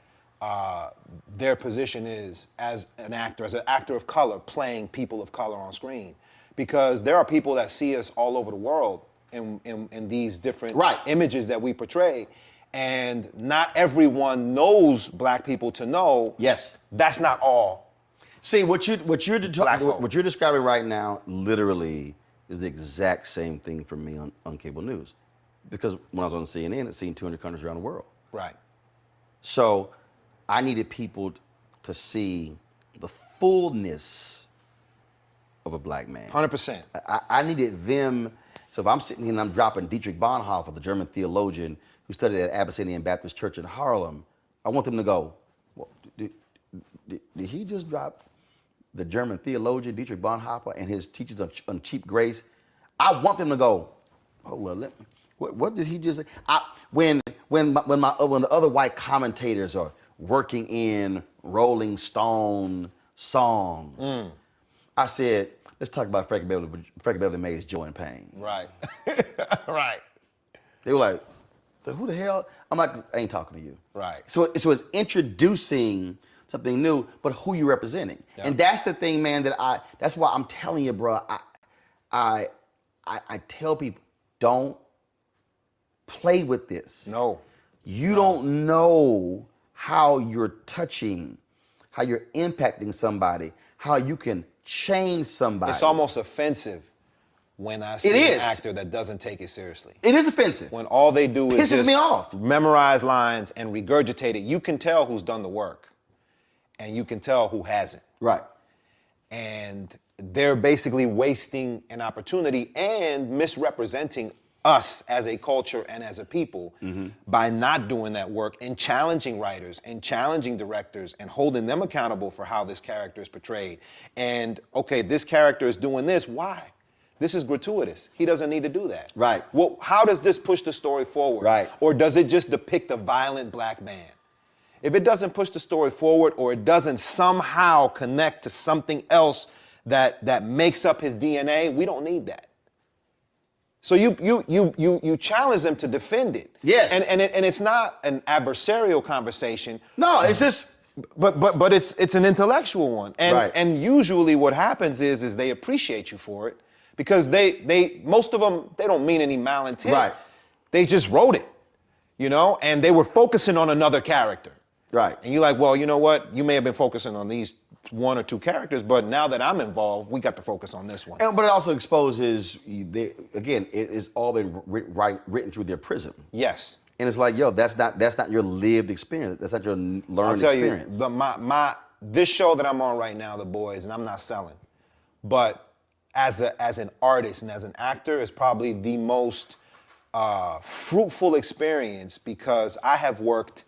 their position is as an actor of color, playing people of color on screen. Because there are people that see us all over the world in these different images that we portray. And not everyone knows black people to know. Yes. That's not all. See, what you're describing right now literally is the exact same thing for me on cable news. Because when I was on CNN, it's seen 200 countries around the world. Right. So I needed people to see the fullness of a black man. 100%. I needed them. So if I'm sitting here and I'm dropping Dietrich Bonhoeffer, the German theologian who studied at Abyssinian Baptist Church in Harlem, I want them to go, well, did he just drop the German theologian Dietrich Bonhoeffer and his teachings on cheap grace? I want them to go, hold on, what did he just say? When the other white commentators are working in Rolling Stone songs, I said, let's talk about Frankie Beverly Mays' Joy and Pain. Right. Right. They were like, who the hell? I'm like, I ain't talking to you. Right. So it's introducing something new, but who you representing. Yep. And that's the thing, man, that's why I'm telling you, bro, I tell people, don't play with this. No. You don't know how you're touching, how you're impacting somebody, how you can change somebody. It's almost offensive when I see an actor that doesn't take it seriously. It is offensive. When all they do is pisses just me off. Memorize lines and regurgitate it. You can tell who's done the work, and you can tell who hasn't. Right. And they're basically wasting an opportunity and misrepresenting us as a culture and as a people by not doing that work and challenging writers and challenging directors and holding them accountable for how this character is portrayed. And okay, this character is doing this, why? This is gratuitous. He doesn't need to do that. Right. Well, how does this push the story forward? Right. Or does it just depict a violent black man? If it doesn't push the story forward or it doesn't somehow connect to something else that makes up his DNA, we don't need that. So you challenge them to defend it. Yes. And it's not an adversarial conversation. No, it's just but it's an intellectual one. And Right. and usually what happens is they appreciate you for it because they most of them, they don't mean any malintent. Right. They just wrote it, you know, and they were focusing on another character. Right. And you're like, well, you know what? You may have been focusing on these one or two characters, but now that I'm involved, we got to focus on this one. But it also exposes, again, it's all been written through their prism. Yes. And it's like, yo, that's not your lived experience. That's not your learned I'll tell experience. you, this show that I'm on right now, The Boys, and I'm not selling, but as an artist and as an actor, it's probably the most fruitful experience because I have worked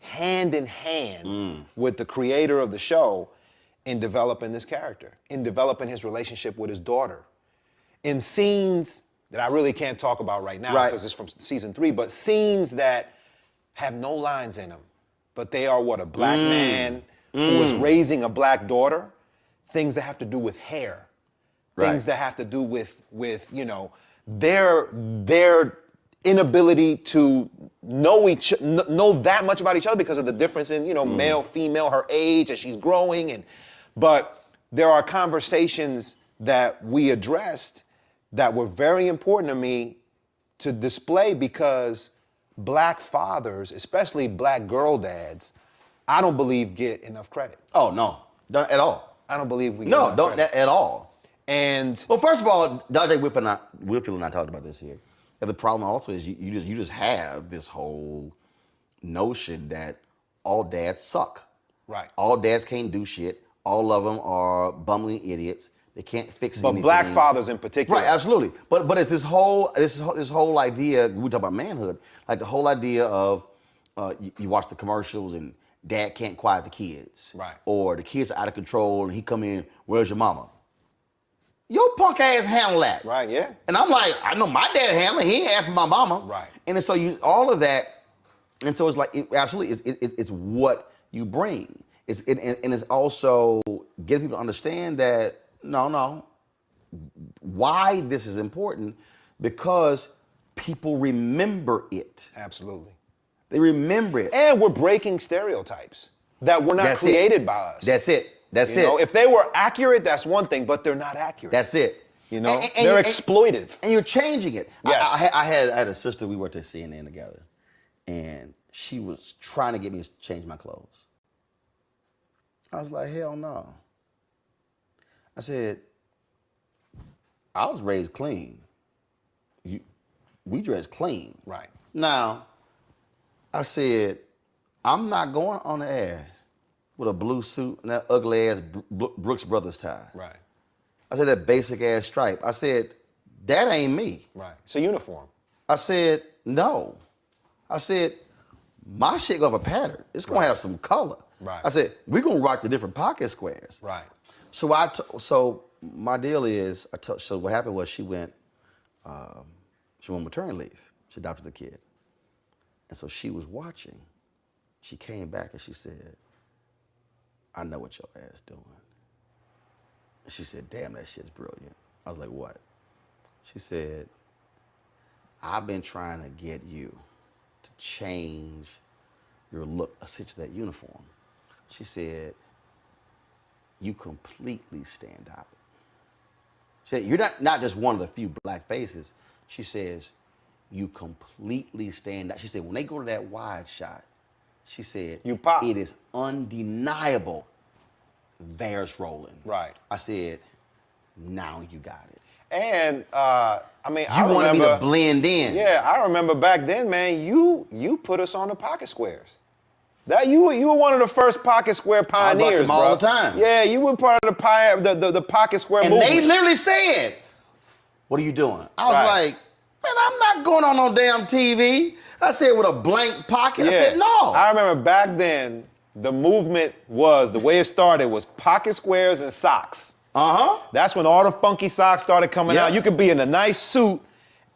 hand in hand with the creator of the show in developing this character, in developing his relationship with his daughter, in scenes that I really can't talk about right now because it's from season 3, but scenes that have no lines in them, but they are what a black man who is raising a black daughter, things that have to do with hair, things that have to do with you know, their inability to know that much about each other because of the difference in, you know, male, female, her age as she's growing. But there are conversations that we addressed that were very important to me to display because black fathers, especially black girl dads, I don't believe get enough credit. Oh, no, not at all. I don't believe we get enough don't credit. at all. And well, first of all, Dr. Whitfield and I talked about this here. And the problem also is you just have this whole notion that all dads suck. Right. All dads can't do shit. All of them are bumbling idiots. They can't fix anything. But black fathers in particular. Right, absolutely. But it's this whole idea, we talk about manhood, like the whole idea of you watch the commercials and dad can't quiet the kids. Right. Or the kids are out of control and he come in, where's your mama? Your punk ass handle that. Right, yeah. And I'm like, I know my dad handle it. He ain't asked for my mama. Right. And so all of that, and so it's like, absolutely, it's what you bring. And it's also getting people to understand that, no, why this is important, because people remember it. Absolutely. They remember it. And we're breaking stereotypes that were not created by us. That's it. That's you it. know, if they were accurate, that's one thing, but they're not accurate. That's it. You know, And they're exploitive. And you're changing it. Yes. I had a sister, we worked at CNN together, and she was trying to get me to change my clothes. I was like, hell no. I said, I was raised clean. We dress clean. Right. Now, I said, I'm not going on the air with a blue suit and that ugly ass Brooks Brothers tie. Right. I said, that basic ass stripe. I said, that ain't me. Right. It's a uniform. I said, no. I said, my shit gonna have a pattern. It's gonna have some color. Right. I said, we're gonna rock the different pocket squares. Right. So my deal is, so what happened was she went maternity leave. She adopted the kid. And so she was watching. She came back and she said, I know what your ass doing. And she said, damn, that shit's brilliant. I was like, what? She said, I've been trying to get you to change your look, essentially that uniform. She said, you completely stand out. She said, you're not just one of the few black faces. She says, you completely stand out. She said, when they go to that wide shot, she said, you pop. It is undeniable. There's Roland. Right. I said, now you got it. And I mean, I You wanted remember me to blend in. Yeah, I remember back then, man. You put us on the pocket squares. That you were one of the first pocket square pioneers, them all the time. Yeah, you were part of the pocket square movement. And they literally said, "What are you doing?" I was like, "Man, I'm not going on no damn TV." I said, "With a blank pocket." I said, "No." I remember back then, the movement was, the way it started was pocket squares and socks. That's when all the funky socks started coming out. You could be in a nice suit,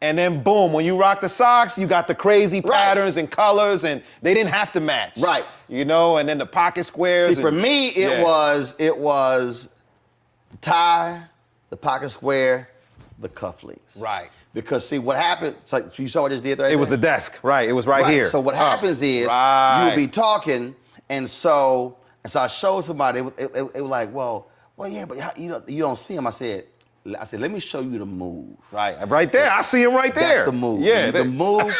and then boom, when you rock the socks, you got the crazy patterns and colors, and they didn't have to match. Right. You know, and then the pocket squares. See, for me, it was the tie, the pocket square, the cufflinks. Right. Because see, what happened, it's like you saw what I just did right It was the desk, right? It was right here. So what happens is, you would be talking, and so I showed somebody, it was like, well, yeah, but you don't see him. I said, let me show you the move. Right there. I see him right there. That's the move. Yeah. The move.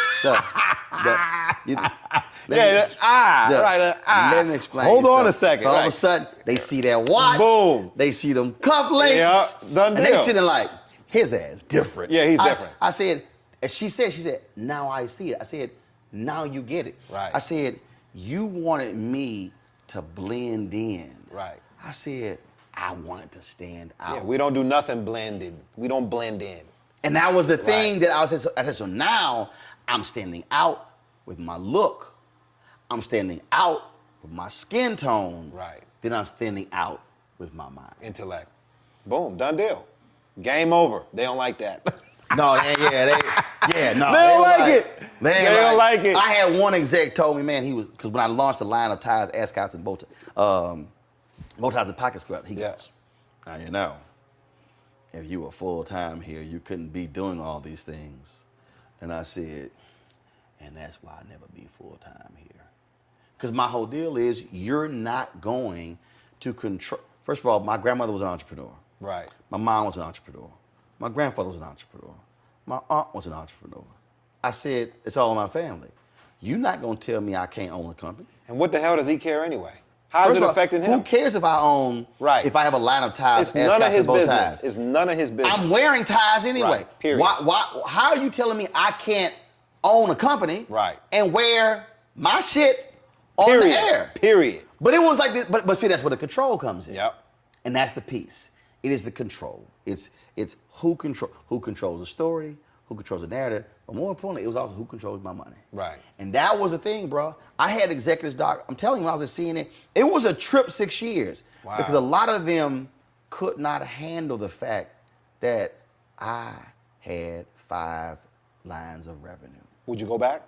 Let me explain. Hold on a second. So all of a sudden, they see that watch. Boom. They see them cufflinks. Yeah, done and deal. they sitting like, his ass different. Yeah, he's different. I said, and she said, now I see it. I said, now you get it. Right. I said, you wanted me to blend in. Right. I said, I wanted to stand out. Yeah, we don't do nothing blended. We don't blend in. And that was the thing that I said, so now I'm standing out with my look. I'm standing out with my skin tone. Right. Then I'm standing out with my mind. Intellect. Boom, done deal. Game over. They don't like that. No, they don't like it. They don't like it. I had one exec told me, man, because when I launched the line of ties, ascots, and bow ties and pocket square, he goes, now you know, if you were full-time here, you couldn't be doing all these things. And I said, and that's why I never be full-time here. Because my whole deal is, you're not going to control. First of all, my grandmother was an entrepreneur. Right. My mom was an entrepreneur. My grandfather was an entrepreneur. My aunt was an entrepreneur. I said, it's all in my family. You're not going to tell me I can't own a company. And what the hell does he care anyway? How's it affecting him? Who cares if I own, if I have a line of ties, it's none of his business. Ties. It's none of his business. I'm wearing ties anyway. Right, period. How are you telling me I can't own a company and wear my shit on the air? Period. But it was like this, but see, that's where the control comes in. Yep. And that's the piece. It is the control. It's who controls the story, who controls the narrative, but more importantly, it was also who controls my money. Right. And that was the thing, bro. I had executives, I'm telling you, when I was at CNN, it was a trip 6 years. Wow. Because a lot of them could not handle the fact that I had 5 lines of revenue. Would you go back?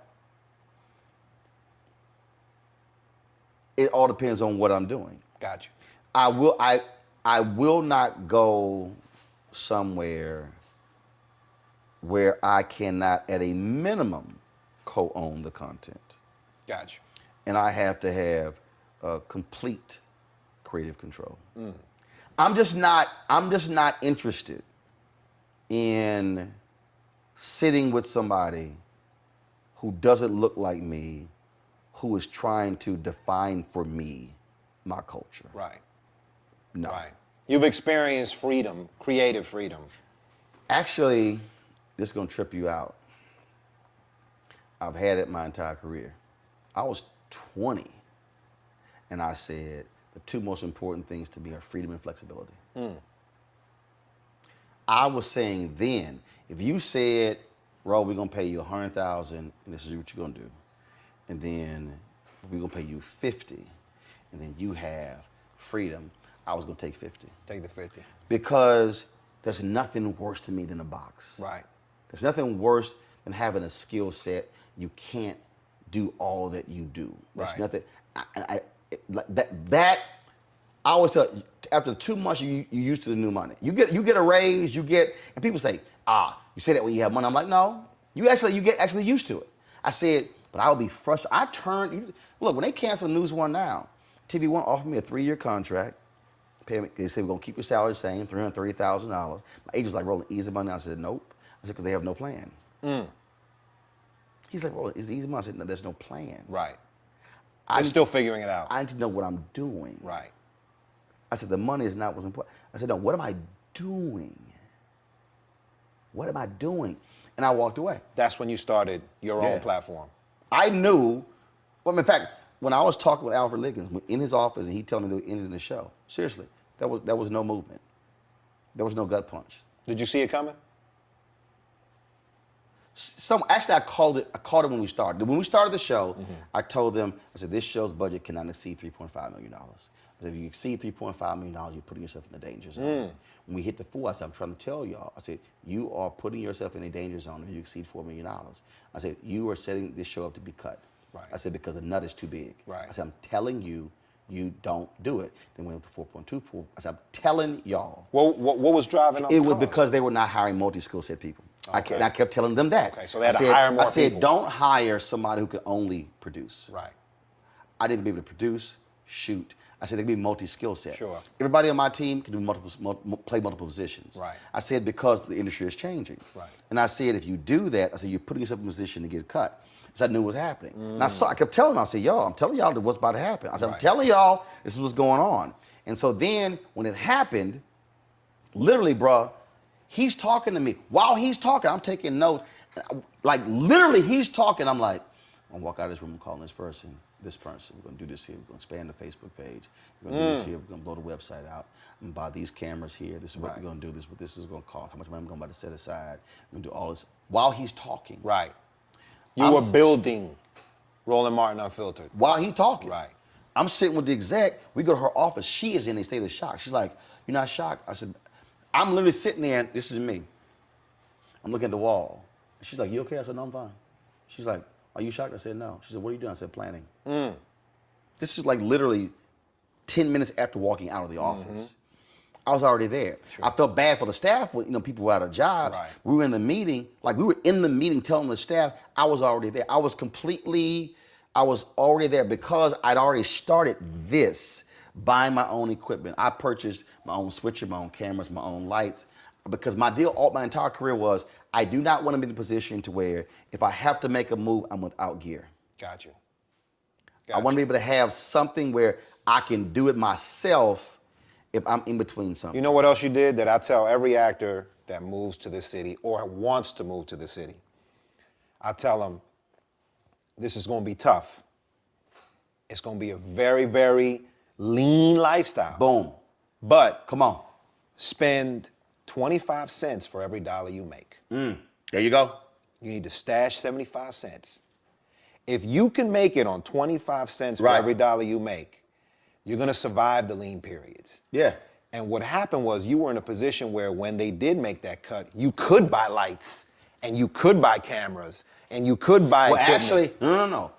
It all depends on what I'm doing. Got you. I will not go somewhere where I cannot, at a minimum, co-own the content. Got you. And I have to have complete creative control. I'm just not interested in sitting with somebody who doesn't look like me, who is trying to define for me my culture. Right. No. Right. You've experienced freedom, creative freedom. Actually, this is gonna trip you out. I've had it my entire career. I was 20, and I said the 2 most important things to me are freedom and flexibility. I was saying then, if you said, Ro, we're gonna pay you $100,000, and this is what you're gonna do, and then we're gonna pay you 50, and then you have freedom, I was gonna take 50. Take the 50. Because there's nothing worse to me than a box. Right. There's nothing worse than having a skill set you can't do all that you do. There's nothing. I always tell you, after 2 months, you used to the new money. You get a raise. And people say, you say that when you have money. I'm like, no, you get actually used to it. I said, but I would be frustrated. Look, when they canceled News One now, TV One offered me a 3-year contract. They said, we're going to keep your salary the same, $330,000. My agent was like, Roland, easy money. I said, nope. I said, because they have no plan. He's like, Roland, it's easy money. I said, no, there's no plan. Right. They're still figuring it out. I need to know what I'm doing. Right. I said, the money is not what's important. I said, no, what am I doing? What am I doing? And I walked away. That's when you started your own platform. I knew, well, in fact, when I was talking with Alfred Liggins in his office and he told me they were ending the show, seriously, there was no movement. There was no gut punch. Did you see it coming? Actually, I called it when we started. When we started the show, I told them, I said, this show's budget cannot exceed $3.5 million. I said, if you exceed $3.5 million, you're putting yourself in the danger zone. When we hit the 4, I said, I'm trying to tell y'all. I said, you are putting yourself in a danger zone if you exceed $4 million. I said, you are setting this show up to be cut. Right. I said, because the nut is too big. Right. I said, I'm telling you, you don't do it. Then we went up to 4.2. I said, I'm telling y'all. What was driving up? It was because they were not hiring multi-skill set people. Okay. I kept telling them that. Okay, so they had to hire more people. I said, people. don't hire somebody who can only produce. Right. I need to be able to produce, shoot. I said they can be multi-skill set. Sure. Everybody on my team can do play multiple positions. Right. I said because the industry is changing. Right. And I said if you do that, I said you're putting yourself in a position to get cut. So I knew what was happening. And I kept telling them, I said, yo, I'm telling y'all what's about to happen. I said, I'm telling y'all this is what's going on. And so then when it happened, literally, bruh, he's talking to me. While he's talking, I'm taking notes. Like literally he's talking, I'm like, I'm gonna walk out of this room and call this person. We're gonna do this here. We're gonna expand the Facebook page. We're gonna do this here. We're gonna blow the website out. I'm gonna buy these cameras here. This is what we're gonna do. This is what this is gonna cost. How much money I'm gonna set aside. We're gonna do all this while he's talking. Right. You were building Roland Martin Unfiltered. While he talking. Right. I'm sitting with the exec. We go to her office. She is in a state of shock. She's like, you're not shocked? I said, I'm literally sitting there, and this is me. I'm looking at the wall. She's like, you okay? I said, no, I'm fine. She's like, are you shocked? I said, no. She said, what are you doing? I said, planning. This is like literally 10 minutes after walking out of the office. I was already there. Sure. I felt bad for the staff when people were out of jobs. Right. We were in the meeting, telling the staff I was already there. I was already there because I'd already started this, buying my own equipment. I purchased my own switcher, my own cameras, my own lights, because my deal all my entire career was I do not want to be in a position to where if I have to make a move, I'm without gear. Got you. I want to be able to have something where I can do it myself if I'm in between something. You know what else you did that I tell every actor that moves to this city or wants to move to the city? I tell them, this is going to be tough. It's going to be a very, very lean lifestyle. Boom. But come on, spend 25 cents for every dollar you make. There you go. You need to stash 75 cents. If you can make it on 25 cents for every dollar you make, you're gonna survive the lean periods. Yeah. And what happened was you were in a position where when they did make that cut, you could buy lights and you could buy cameras and you could buy equipment. Actually, no.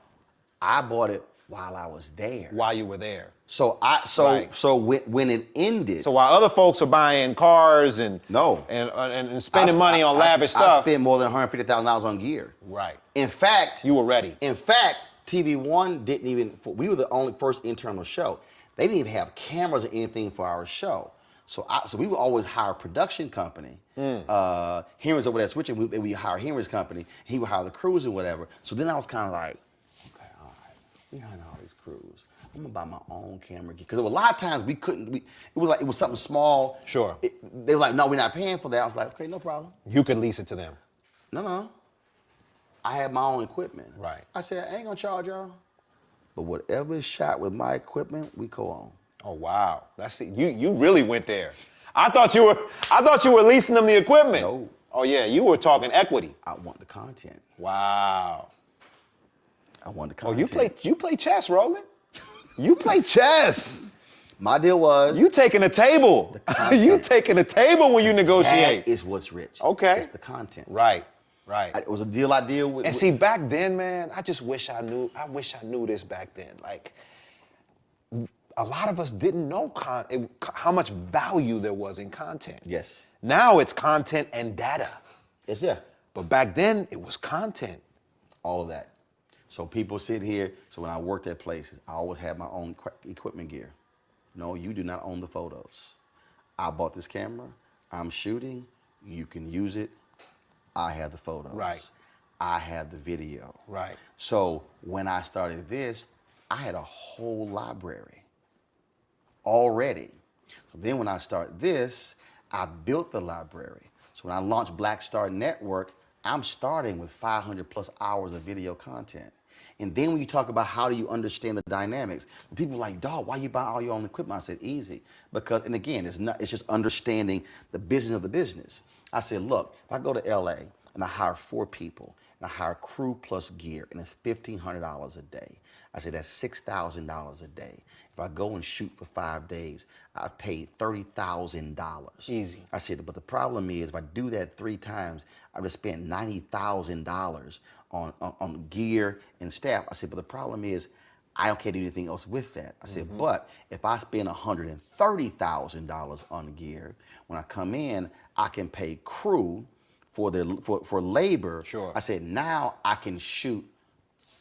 I bought it while I was there. While you were there. So when it ended. So while other folks are buying cars and spending money on lavish stuff. I spent more than $150,000 on gear. Right. In fact, you were ready. In fact, TV One didn't even. We were the only first internal show. They didn't even have cameras or anything for our show. So we would always hire a production company. Henry's over there switching. We hire Henry's company. He would hire the crews and whatever. So then I was kind of like, okay, all right, we hiring all these crews. I'm gonna buy my own camera because a lot of times we couldn't. It was something small. Sure. They were like, no, we're not paying for that. I was like, okay, no problem. You could lease it to them. No. I had my own equipment. Right. I said, I ain't gonna charge y'all. But whatever is shot with my equipment, we co-own. Oh wow. That's it. You really went there. I thought you were leasing them the equipment. No. Oh yeah, you were talking equity. I want the content. Wow. I want the content. Oh, you play chess, Roland? You play chess. My deal was you taking a table. You taking a table when you negotiate. That is what's rich. Okay. It's the content. Right. It was a deal I deal with. And see, back then, man, I wish I knew this back then. Like, a lot of us didn't know how much value there was in content. Yes. Now it's content and data. Yes, yeah. But back then, it was content. All of that. So people sit here, so when I worked at places, I always had my own equipment gear. No, you do not own the photos. I bought this camera, I'm shooting, you can use it, I have the photos. Right. I have the video. Right. So when I started this, I had a whole library already. So then when I start this, I built the library. So when I launched Black Star Network, I'm starting with 500 plus hours of video content. And then when you talk about how do you understand the dynamics, people are like, dog, why you buy all your own equipment? I said, easy. Because, and again, it's just understanding the business of the business. I said, look, if I go to LA and I hire 4 people, and I hire crew plus gear, and it's $1,500 a day. I said, that's $6,000 a day. If I go and shoot for 5 days, I've paid $30,000. Easy. I said, but the problem is, if I do that 3 times, I just spent $90,000 on gear and staff. I said, but the problem is, I can't do anything else with that. I said, but if I spend $130,000 on gear, when I come in, I can pay crew for labor. Sure. I said, now I can shoot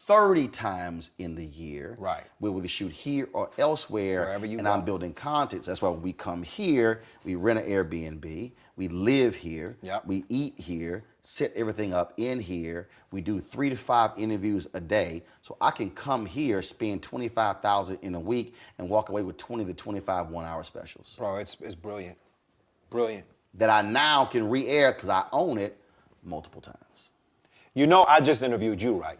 30 times in the year. Right. Where we shoot here or elsewhere. Wherever you and go. I'm building content. So that's why when we come here, we rent an Airbnb, we live here, Yep. we eat here, set everything up in here. We do 3 to 5 interviews a day. So I can come here, spend $25,000 in a week, and walk away with 20 to 25 1-hour specials. Bro, it's brilliant. Brilliant. That I now can re-air because I own it multiple times. You know, I just interviewed you, right?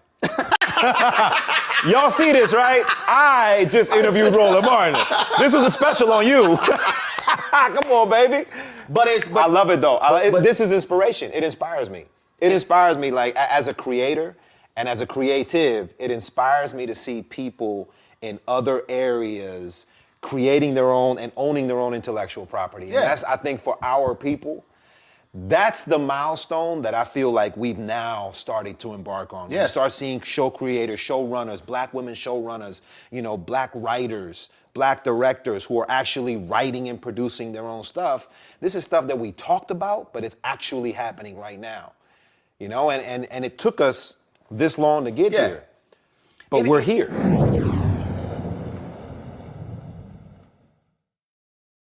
Y'all see this, right? I just interviewed Roland Martin. This was a special on you. Come on, baby. But I love it though. This is inspiration. It inspires me. It inspires me, like as a creator and as a creative. It inspires me to see people in other areas creating their own and owning their own intellectual property. Yeah. And that's, I think, for our people. That's the milestone that I feel like we've now started to embark on. Yes. We start seeing show creators, showrunners, black women showrunners, black writers, black directors who are actually writing and producing their own stuff. This is stuff that we talked about, but it's actually happening right now. And it took us this long to get here. But we're here.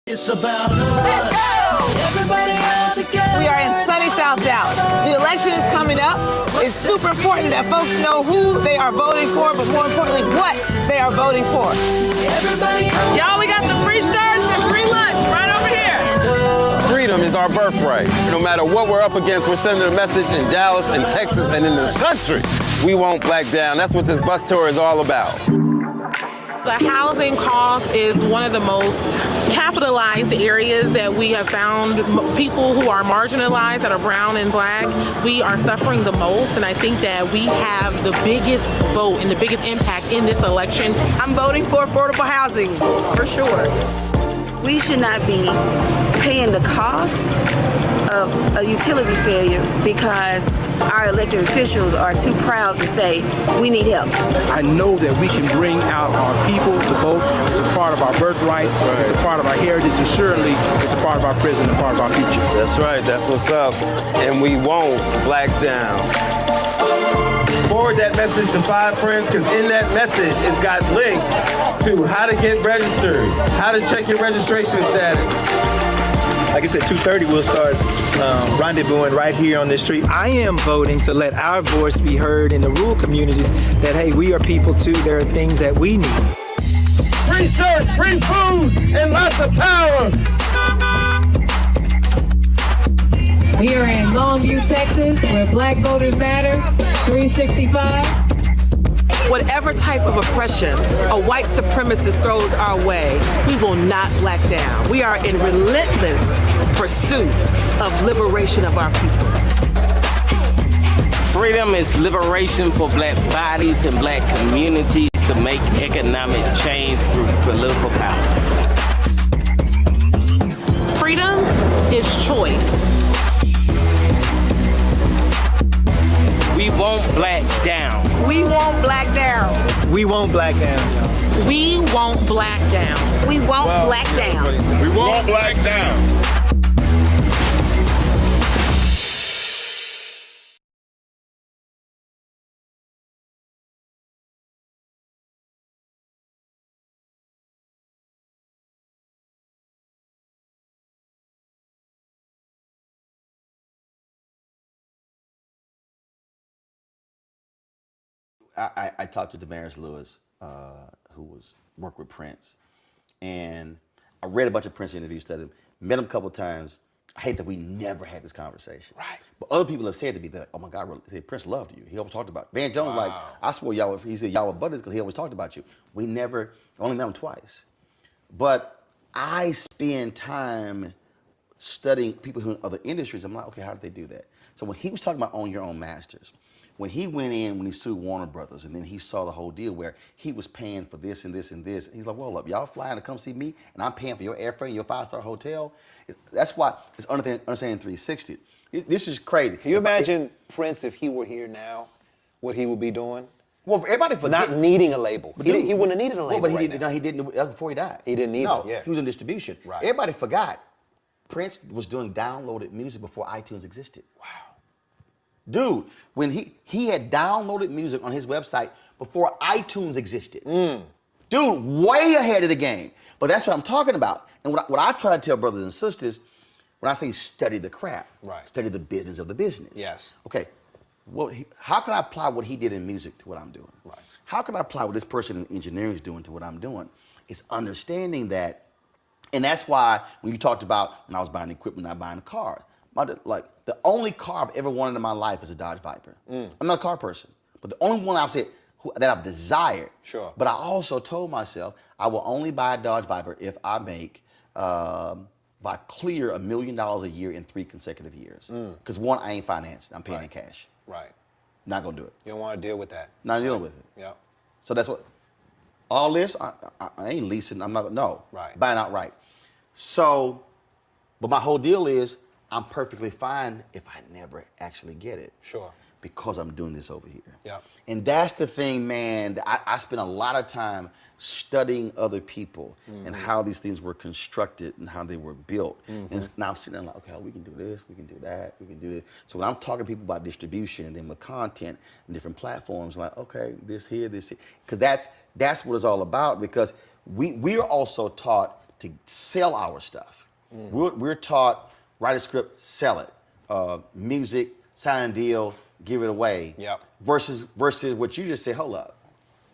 It's about us. Everybody out together. We are in sunny South Dallas. The election is coming up. It's super important that folks know who they are voting for, but more importantly, what they are voting for. Everybody out. Y'all, we got some free shirts and free lunch right over here. Freedom is our birthright. No matter what we're up against, we're sending a message in Dallas and Texas and in this country. We won't back down. That's what this bus tour is all about. The housing cost is one of the most capitalized areas that we have found. People who are marginalized, that are brown and black, we are suffering the most, and I think that we have the biggest vote and the biggest impact in this election. I'm voting for affordable housing, for sure. We should not be paying the cost of a utility failure because our elected officials are too proud to say we need help. I know that we can bring out our people to vote. It's a part of our birthright. It's a part of our heritage. And surely it's a part of our present and part of our future. That's right. That's what's up. And we won't black down. Forward that message to 5 friends, because in that message, it's got links to how to get registered, how to check your registration status. Like I said, 2:30 we'll start rendezvousing right here on this street. I am voting to let our voice be heard in the rural communities that, hey, we are people too. There are things that we need. Free shirts, free food, and lots of power. We are in Longview, Texas, where Black Voters Matter, 365. Whatever type of oppression a white supremacist throws our way, we will not black down. We are in relentless pursuit of liberation of our people. Freedom is liberation for black bodies and black communities to make economic change through political power. Freedom is choice. We won't black down. We won't black down. We won't black down, y'all. We won't black down. We won't black down. We won't black down. I talked to Damaris Lewis, who worked with Prince, and I read a bunch of Prince interviews, studied him, met him a couple of times. I hate that we never had this conversation. Right. But other people have said to me that, oh my God, Prince loved you. He always talked about it. Van Jones, like, I swore y'all, he said y'all were buddies because he always talked about you. We never, only met him twice. But I spend time studying people who are in other industries. I'm like, okay, how did they do that? So when he was talking about Own Your Own Masters, when he went in, when he sued Warner Brothers, and then he saw the whole deal where he was paying for this and this and this, he's like, well, look, y'all flying to come see me, and I'm paying for your airfare and your 5-star hotel. That's why it's Understanding 360. This is crazy. Can you imagine Prince if he were here now, what he would be doing? Well, everybody forget. Not needing a label. He wouldn't have needed a label. But he didn't before he died. He didn't need it, yeah. He was in distribution. Right. Everybody forgot. Prince was doing downloaded music before iTunes existed. Wow. Dude, when he had downloaded music on his website before iTunes existed. Dude, way ahead of the game. But that's what I'm talking about. And what I try to tell brothers and sisters, when I say study the craft, study the business of the business. Yes. Okay, well, how can I apply what he did in music to what I'm doing? Right. How can I apply what this person in engineering is doing to what I'm doing? It's understanding that, and that's why when you talked about when I was buying equipment, not buying a car, like the only car I've ever wanted in my life is a Dodge Viper. I'm not a car person, but the only one I've said that I've desired. Sure. But I also told myself I will only buy a Dodge Viper if I make, if I clear $1 million a year in 3 consecutive years. Because one, I ain't financed, I'm paying in cash. Right. Not gonna do it. You don't want to deal with that. Not dealing with it. Yeah. So that's what, all this, I ain't leasing, I'm not, no. Right. Buying outright. So, but my whole deal is, I'm perfectly fine if I never actually get it. Sure. Because I'm doing this over here. Yeah. And that's the thing, man. I spend a lot of time studying other people and how these things were constructed and how they were built. And now I'm sitting there like, okay, we can do this, we can do that, we can do this. So when I'm talking to people about distribution and then with content and different platforms, like, okay, this here, because that's what it's all about. Because we are also taught to sell our stuff. We're taught, write a script, sell it. Music, sign a deal, give it away. Yep. Versus what you just said, hold up.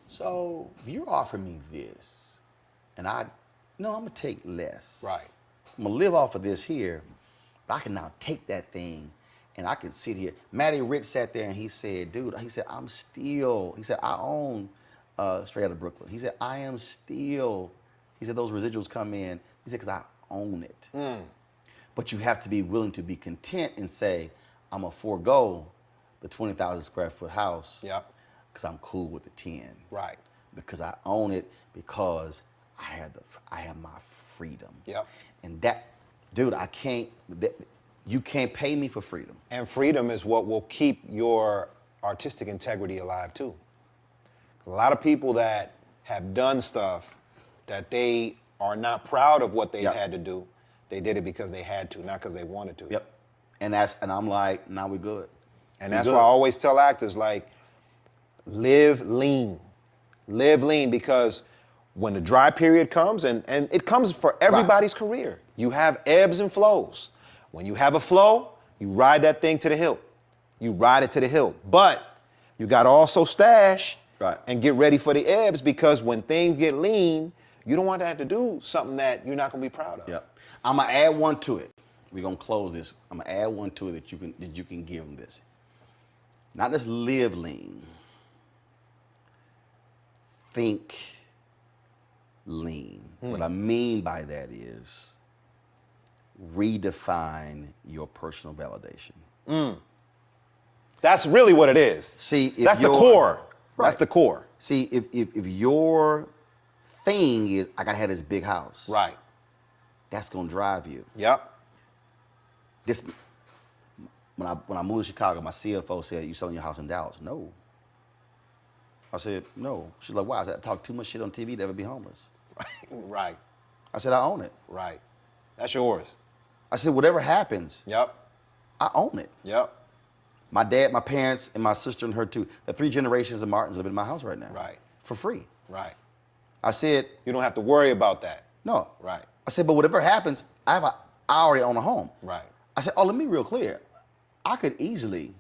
So if you offer me this, and I'm gonna take less. Right. I'm gonna live off of this here, but I can now take that thing and I can sit here. Matty Rich sat there and he said, dude, he said, I own Straight Outta Brooklyn. He said, I am still, he said, those residuals come in. He said, because I own it. But you have to be willing to be content and say, I'm gonna forego the 20,000 square foot house. Yep. Because I'm cool with the 10. Right. Because I own it, because I have my freedom. Yep. And that, dude, you can't pay me for freedom. And freedom is what will keep your artistic integrity alive too. A lot of people that have done stuff that they are not proud of what they had to do, they did it because they had to, not because they wanted to. Yep. And I'm like, now we're good. And that's why I always tell actors, like, live lean. Live lean, because when the dry period comes, and it comes for everybody's career, you have ebbs and flows. When you have a flow, you ride that thing to the hill. You ride it to the hill. But you got to also stash and get ready for the ebbs, because when things get lean, you don't want to have to do something that you're not going to be proud of. Yep. I'm going to add one to it. We're going to close this. I'm going to add one to it that you can give them this. Not just live lean. Think lean. What I mean by that is redefine your personal validation. That's really what it is. See, that's the core. Right. That's the core. See, if your thing is, I gotta have this big house. Right. That's gonna drive you. Yep. When I moved to Chicago, my CFO said, "You selling your house in Dallas?" No. I said, "No." She's like, "Why?" I said, "I talk too much shit on TV to ever be homeless." Right. I said, "I own it." Right. That's yours. I said, "Whatever happens." Yep. I own it. Yep. My dad, my parents, and my sister and her too. The 3 generations of Martins live in my house right now. Right. For free. Right. I said, you don't have to worry about that. No. Right. I said, but whatever happens, I already own a home. Right. I said, let me be real clear. I could easily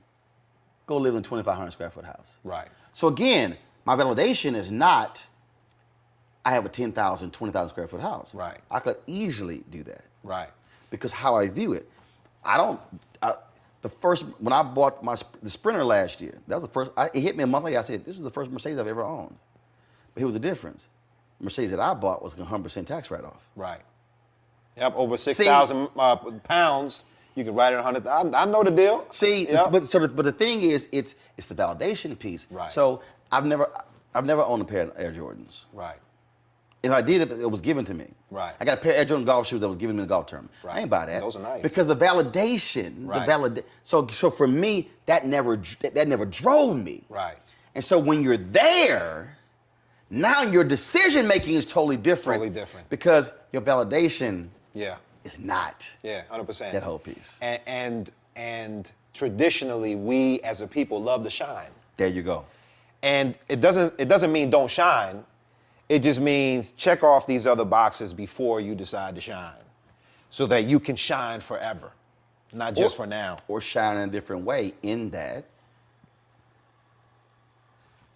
go live in a 2,500 square foot house. Right. So again, my validation is not, I have a 10,000, 20,000 square foot house. Right. I could easily do that. Right. Because how I view it, When I bought the Sprinter last year, that was the first. It hit me a month later. I said, "This is the first Mercedes I've ever owned." But here was the difference. The Mercedes that I bought was 100% tax write-off. Right. Yep. Over 6,000 pounds. You can write it 100. I know the deal. See, yep. but the thing is, it's the validation piece. Right. So I've never owned a pair of Air Jordans. Right. If I did, it was given to me. Right. I got a pair of Air Jordan golf shoes that was given to me in the golf tournament. Right. I ain't buy that. Those are nice. Because the validation, Right. So for me, that never drove me. Right. And so when you're there, now your decision making is totally different. Totally different. Because your validation is not. Yeah, 100%. That whole piece. And traditionally, we as a people love to shine. There you go. And it doesn't mean don't shine. It just means check off these other boxes before you decide to shine, so that you can shine forever, not just for now. Or shine in a different way, in that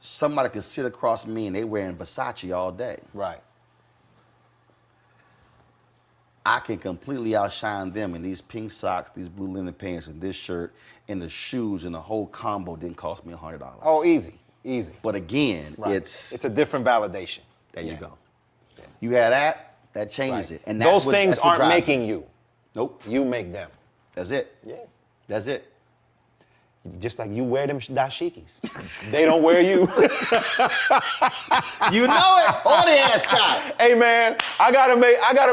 somebody can sit across me and they wearing Versace all day. Right. I can completely outshine them in these pink socks, these blue linen pants, and this shirt, and the shoes, and the whole combo didn't cost me $100. Oh, easy. But again, Right. it's a different validation. There you go. You have that changes Right. it. And those things aren't drives making me. you. Nope. You make them. That's it. Yeah. That's it. Just like you wear them dashikis. They don't wear you. You know it. Or the ascot. Hey man, I gotta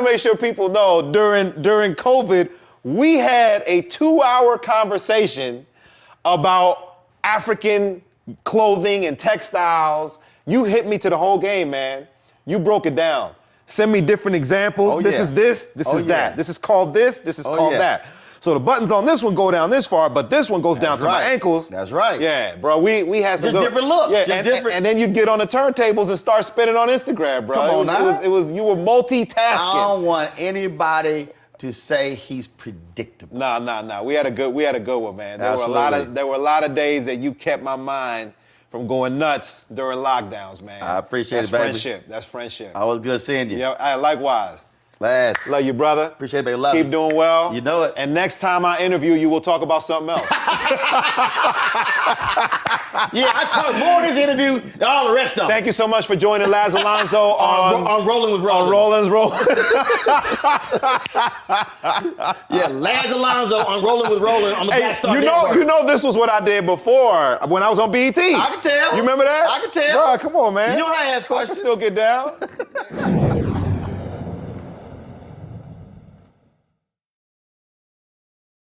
make sure people know during COVID, we had a 2-hour conversation about African clothing and textiles. You hit me to the whole game, man. You broke it down. Send me different examples. Oh, this yeah. is this is that. This is called this is called yeah. that. So the buttons on this one go down this far, but this one goes down to my ankles. That's right. Yeah, bro. We had some Just different looks. Yeah, Just different. And then you'd get on the turntables and start spinning on Instagram, bro. Come on now. It was you were multitasking. I don't want anybody to say he's predictable. Nah. We had a good one, man. There Absolutely. were a lot of days that you kept my mind from going nuts during lockdowns, man. I appreciate it, baby. That's friendship. Always good seeing you. Yeah, likewise. Laz. Love you, brother. Appreciate it, baby. Love Keep you. doing well. You know it. And next time I interview you, we'll talk about something else. Yeah, I talk more in this interview than all the rest of them. Thank you so much for joining Laz Alonso on Rolling with Roland. On Roland's Roll. Yeah, Laz Alonso on Rolling with Roland on the Black Star Network. You know this was what I did before when I was on BET. I can tell. You remember that? I can tell. Bro, come on, man. You know how I ask questions. I can still get down.